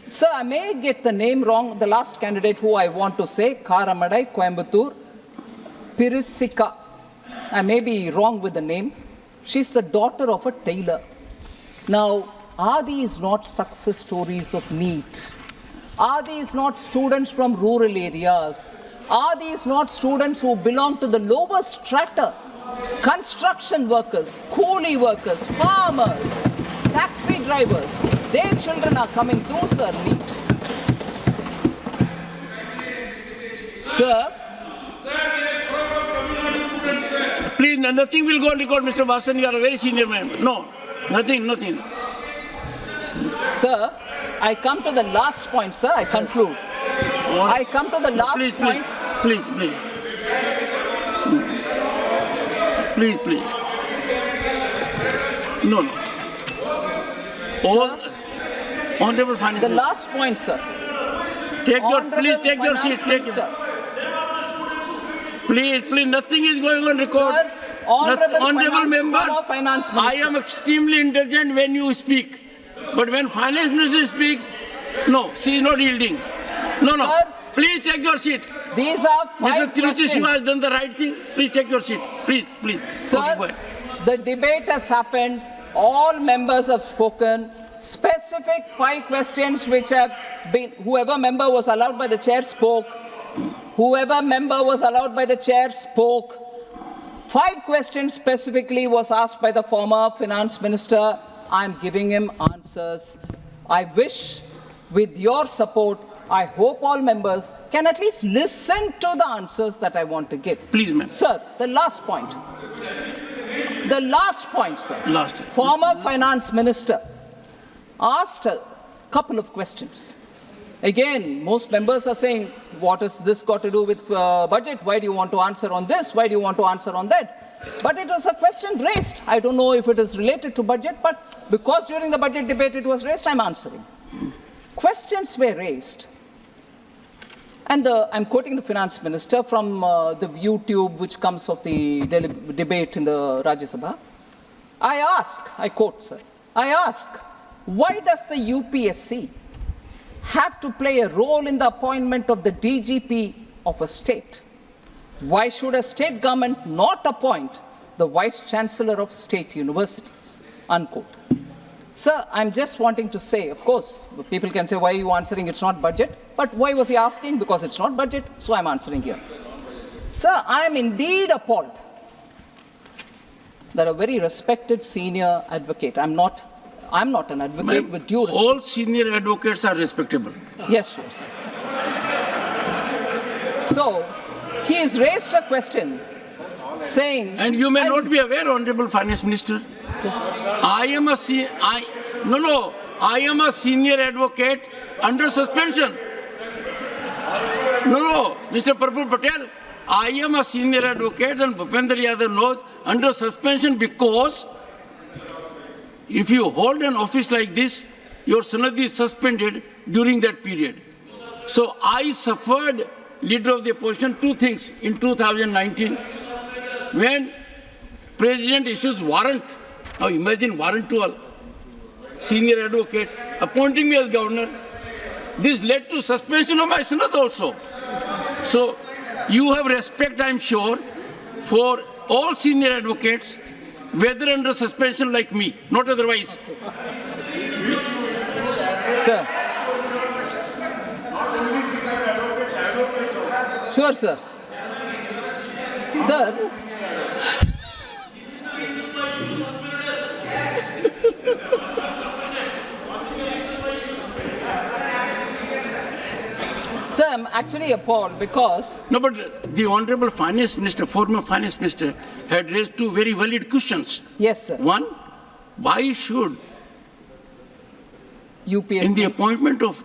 Sir, I may get the name wrong, the last candidate who I want to say, Karamadai, Coimbatore, Pirisika. I may be wrong with the name. She's the daughter of a tailor. Now, are these not success stories of NEET? Are these not students from rural areas? Are these not students who belong to the lower strata? Construction workers, coolie workers, farmers, taxi drivers, their children are coming through, sir, NEET. Sir, please, nothing will go on record, Mr. Vasan. You are a very senior man. No, nothing. Sir, I come to the last point, sir. I conclude. I come to the last point. Please. No. All honorable finance. The last point, sir. Take your seat. Please, nothing is going on record. Sir, honorable member, finance minister. I am extremely indulgent when you speak. But when finance minister speaks, no, she is not yielding. No. Sir, please take your seat. These are 5 questions. Mr. has done the right thing. Please take your seat. Please. Sir, the debate has happened. All members have spoken. Specific 5 questions which have been, whoever member was allowed by the chair spoke. Whoever member was allowed by the chair spoke. 5 questions specifically was asked by the former finance minister. I'm giving him answers. I wish, with your support, I hope all members can at least listen to the answers that I want to give. Please, ma'am. Sir, the last point. The last point, sir. Last. Former finance minister asked a couple of questions. Again, most members are saying, what has this got to do with budget? Why do you want to answer on this? Why do you want to answer on that? But it was a question raised. I don't know if it is related to budget, but because during the budget debate it was raised, I'm answering. Questions were raised. And I'm quoting the finance minister from the YouTube which comes of the debate in the Rajya Sabha. I quote, sir, I ask, why does the UPSC have to play a role in the appointment of the DGP of a state? Why should a state government not appoint the Vice Chancellor of state universities? Unquote. Sir, I'm just wanting to say, of course, people can say, why are you answering? It's not budget. But why was he asking? Because it's not budget, so I'm answering here. Sir, I am indeed appalled that a very respected senior advocate, I'm not an advocate with due respect. All senior advocates are respectable. Yes, yes. So, he has raised a question saying... And you may not be aware, Honorable Finance Minister, I am a senior advocate under suspension. No, Mr. Prabhu Patel, I am a senior advocate and Bhupendra Yadav knows under suspension because if you hold an office like this, your sanad is suspended during that period. So I suffered, leader of the opposition, 2 things in 2019 when President issues warrant. Now imagine warrant to a senior advocate appointing me as governor. This led to suspension of my sanad also. So you have respect, I'm sure, for all senior advocates, whether under suspension like me, not otherwise. Sir. Sure, sir. Sir. Sir, I'm actually appalled because... No, but the Honorable Finance Minister, former Finance Minister, had raised 2 very valid questions. Yes, sir. One, why should UPSC... in the appointment of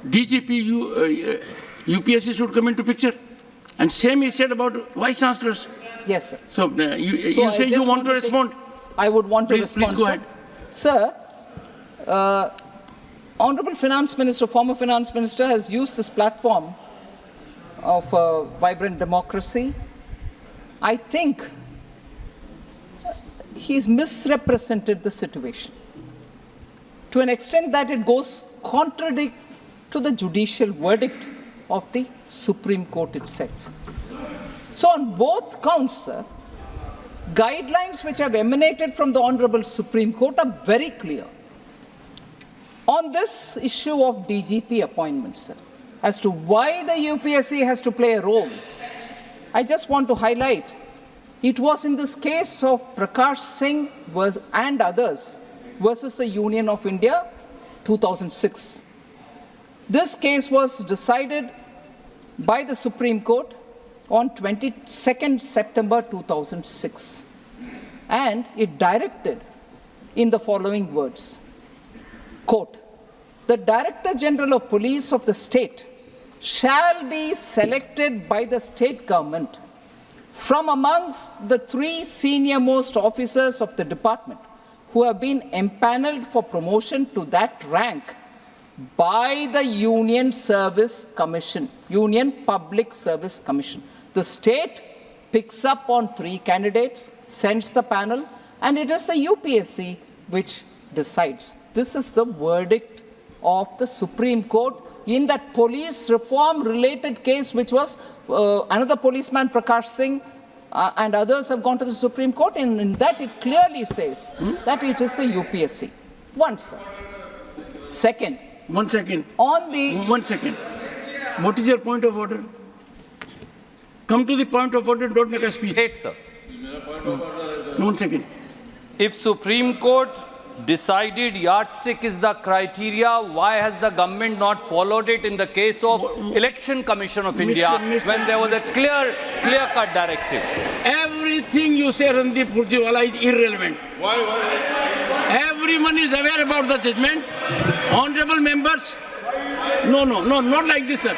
DGP, UPSC should come into picture? And same he said about Vice Chancellors. Yes, sir. So you say you want to respond? I would want to respond. Please go ahead. Sir, Honorable Finance Minister, former Finance Minister, has used this platform of vibrant democracy. I think he's misrepresented the situation to an extent that it goes contrary to the judicial verdict of the Supreme Court itself. So on both counts, sir, guidelines which have emanated from the Honorable Supreme Court are very clear. On this issue of DGP appointments, sir, as to why the UPSC has to play a role, I just want to highlight, it was in this case of Prakash Singh and others versus the Union of India, 2006. This case was decided by the Supreme Court on 22nd September 2006. And it directed in the following words. Quote, the Director General of Police of the state shall be selected by the state government from amongst the 3 senior-most officers of the department who have been empaneled for promotion to that rank by the Union Service Commission, Union Public Service Commission. The state picks up on 3 candidates, sends the panel, and it is the UPSC which decides. This is the verdict of the Supreme Court in that police reform related case, which was another policeman, Prakash Singh, and others have gone to the Supreme Court, and in that it clearly says that it is the UPSC. One, sir. Second. 1 second. On the... 1 second. What is your point of order? Come to the point of order, don't make a speech. Debate, sir. 1 second. If Supreme Court decided yardstick is the criteria, why has the government not followed it in the case of Election Commission of India when there was a clear-cut directive? Everything you say, Randeep Purjiwala, is irrelevant. Why? Everyone is aware about the judgment. Honorable members, no, not like this, sir.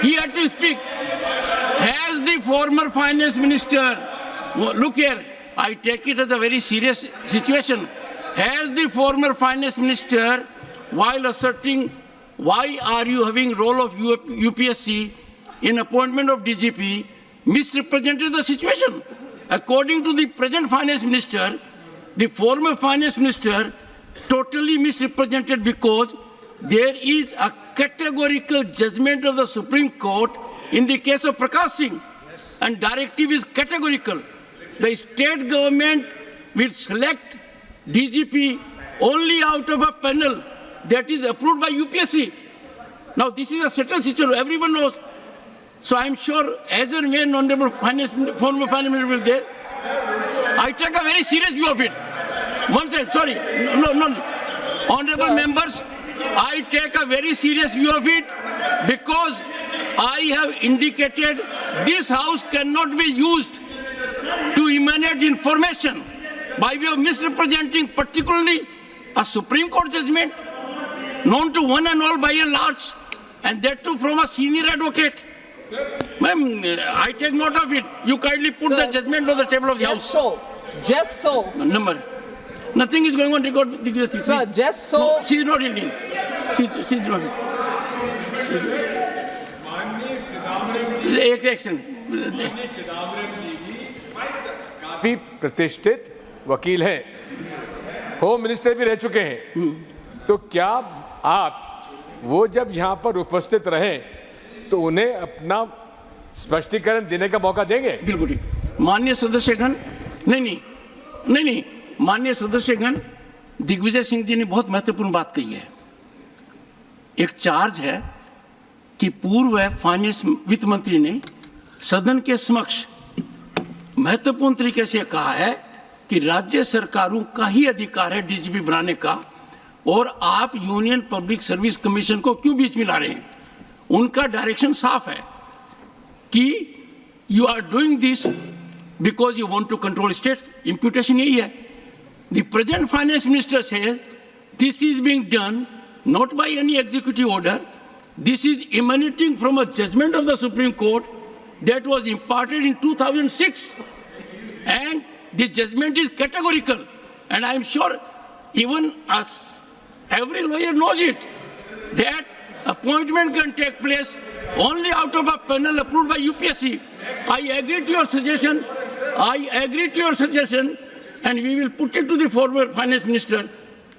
He had to speak. Has the former finance minister, look here, I take it as a very serious situation. Has the former finance minister, while asserting why are you having role of UPSC in appointment of DGP, misrepresented the situation? According to the present finance minister, the former finance minister totally misrepresented because there is a categorical judgment of the Supreme Court in the case of Prakash Singh, and directive is categorical. The state government will select DGP only out of a panel that is approved by UPSC. Now, this is a settled situation. Everyone knows. So I'm sure as and when Honorable former Finance Minister will there, I take a very serious view of it. One second, sorry. No. Honorable members, I take a very serious view of it because I have indicated this House cannot be used to emanate information by way of misrepresenting particularly a Supreme Court judgment known to one and all by and large, and that too from a senior advocate. Ma'am, I take note of it. You kindly put the judgment on the table of the House. Just so. Number. Nothing is going on record. Sir, just so. No, she is not Indian. She is not. Excellent. काफी प्रतिष्ठित वकील हैं, home minister भी रह चुके हैं, तो क्या आप वो जब यहाँ पर उपस्थित रहे तो उन्हें अपना स्पष्टीकरण देने का मौका देंगे? बिल्कुल। माननीय सदस्यगण, नहीं, माननीय सदस्यगण, दिग्विजय सिंह जी ने बहुत महत्वपूर्ण बात कही है। एक चार्ज है कि पूर्व फाइनेंस वित्त मंत्री ने सदन के समक्ष महत्वपूर्ण तरीके से कहा है कि राज्य सरकारों का ही अधिकार है डीजीपी बनाने का, और आप यूनियन पब्लिक सर्विस कमीशन को क्यों बीच में ला रहे हैं? उनका डायरेक्शन साफ है कि you are doing this because you want to control states. Imputation यही है। The present finance minister says this is being done not by any executive order, this is emanating from a judgment of the Supreme Court that was imparted in 2006, and the judgment is categorical, and I am sure even us, every lawyer knows it, that appointment can take place only out of a panel approved by UPSC. I agree to your suggestion, and we will put it to the former finance minister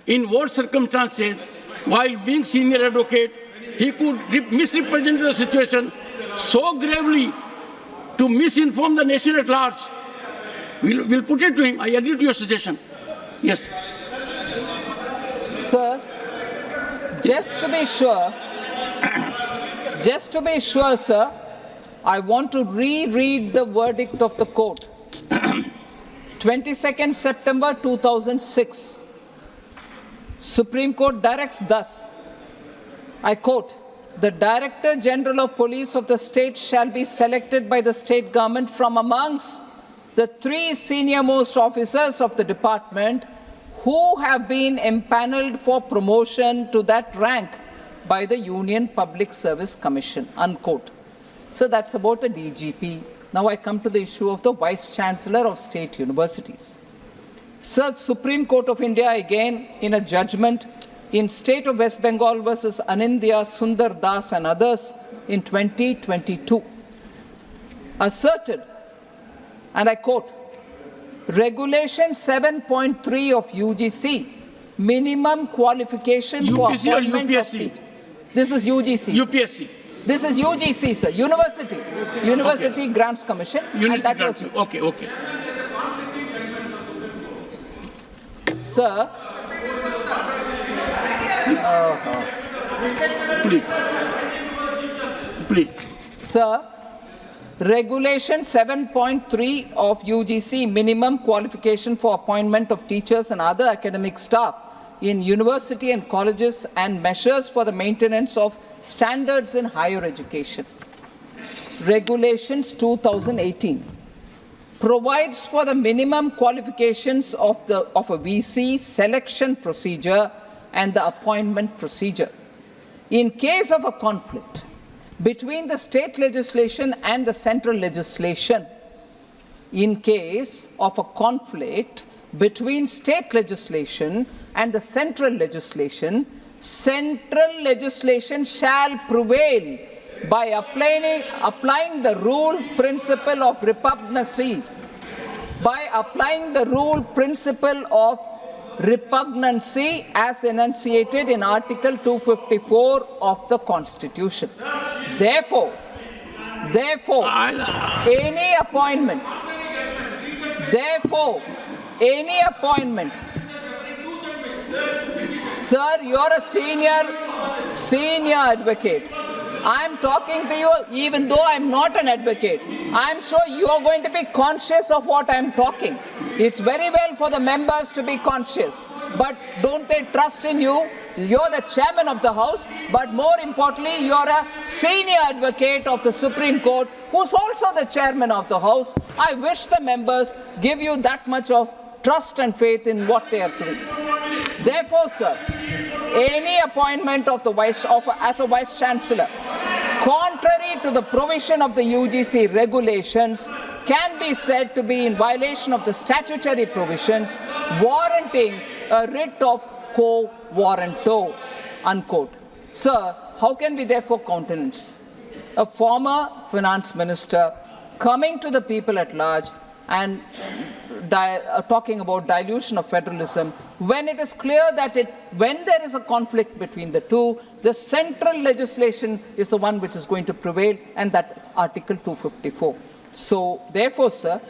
in what circumstances, while being senior advocate, he could misrepresent the situation so gravely to misinform the nation at large. We'll put it to him. I agree to your suggestion. Yes. Sir, just to be sure, sir, I want to reread the verdict of the court. 22nd September 2006. Supreme Court directs thus, I quote, "The Director General of Police of the state shall be selected by the state government from amongst the 3 senior-most officers of the department who have been empaneled for promotion to that rank by the Union Public Service Commission," unquote. So that's about the DGP. Now I come to the issue of the Vice Chancellor of State Universities. Sir, Supreme Court of India again in a judgment in State of West Bengal versus Anindya, Sundar Das and others in 2022 asserted, and I quote, "Regulation 7.3 of UGC, minimum qualification for UPSC or appointment UPSC? of teachers." This is UGC. UPSC. This is UGC, sir. University Grants Commission. University Grants. Okay. Sir, Please. sir, Regulation 7.3 of UGC, minimum qualification for appointment of teachers and other academic staff in university and colleges, and measures for the maintenance of standards in higher education. Regulations 2018 provides for the minimum qualifications of a VC selection procedure and the appointment procedure. In case of a conflict between the state legislation and the central legislation, in case of a conflict between state legislation and the central legislation shall prevail by applying the rule principle of repugnancy, as enunciated in Article 254 of the Constitution. Therefore, any appointment, sir, you're a senior advocate. I'm talking to you even though I'm not an advocate. I'm sure you're going to be conscious of what I'm talking. It's very well for the members to be conscious, but don't they trust in you? You're the chairman of the House, but more importantly, you're a senior advocate of the Supreme Court, who's also the chairman of the House. I wish the members give you that much of trust and faith in what they are doing. Therefore, sir, any appointment of the as a Vice Chancellor, contrary to the provision of the UGC regulations, can be said to be in violation of the statutory provisions warranting a writ of quo warranto, unquote. Sir, how can we therefore countenance a former finance minister coming to the people at large and talking about dilution of federalism, when it is clear that when there is a conflict between the two, the central legislation is the one which is going to prevail, and that is Article 254. So, therefore, sir,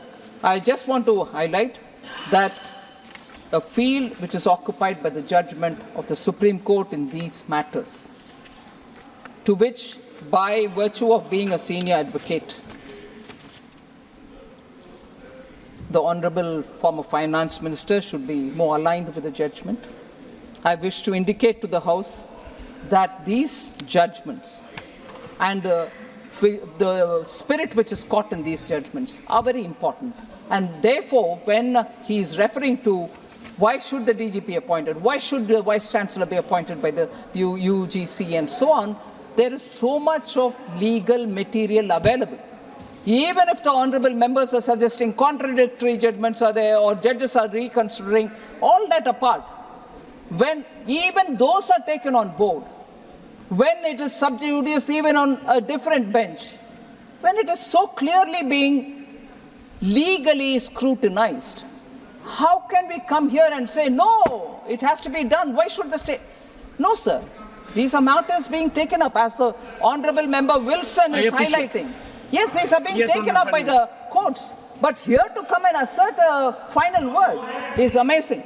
I just want to highlight that a field which is occupied by the judgment of the Supreme Court in these matters, to which, by virtue of being a senior advocate, the Honourable former Finance Minister should be more aligned with the judgment. I wish to indicate to the House that these judgments and the spirit which is caught in these judgments are very important. And therefore, when he is referring to why should the DG be appointed, why should the Vice Chancellor be appointed by the UGC and so on, there is so much of legal material available. Even if the honourable members are suggesting contradictory judgments are there or judges are reconsidering, all that apart, when even those are taken on board, when it is sub judice even on a different bench, when it is so clearly being legally scrutinized, how can we come here and say, no, it has to be done, why should the state? No, sir. These are matters being taken up, as the Honourable Member Wilson is highlighting. Yes, these are being taken up by the courts. But here to come and assert a final word is amazing.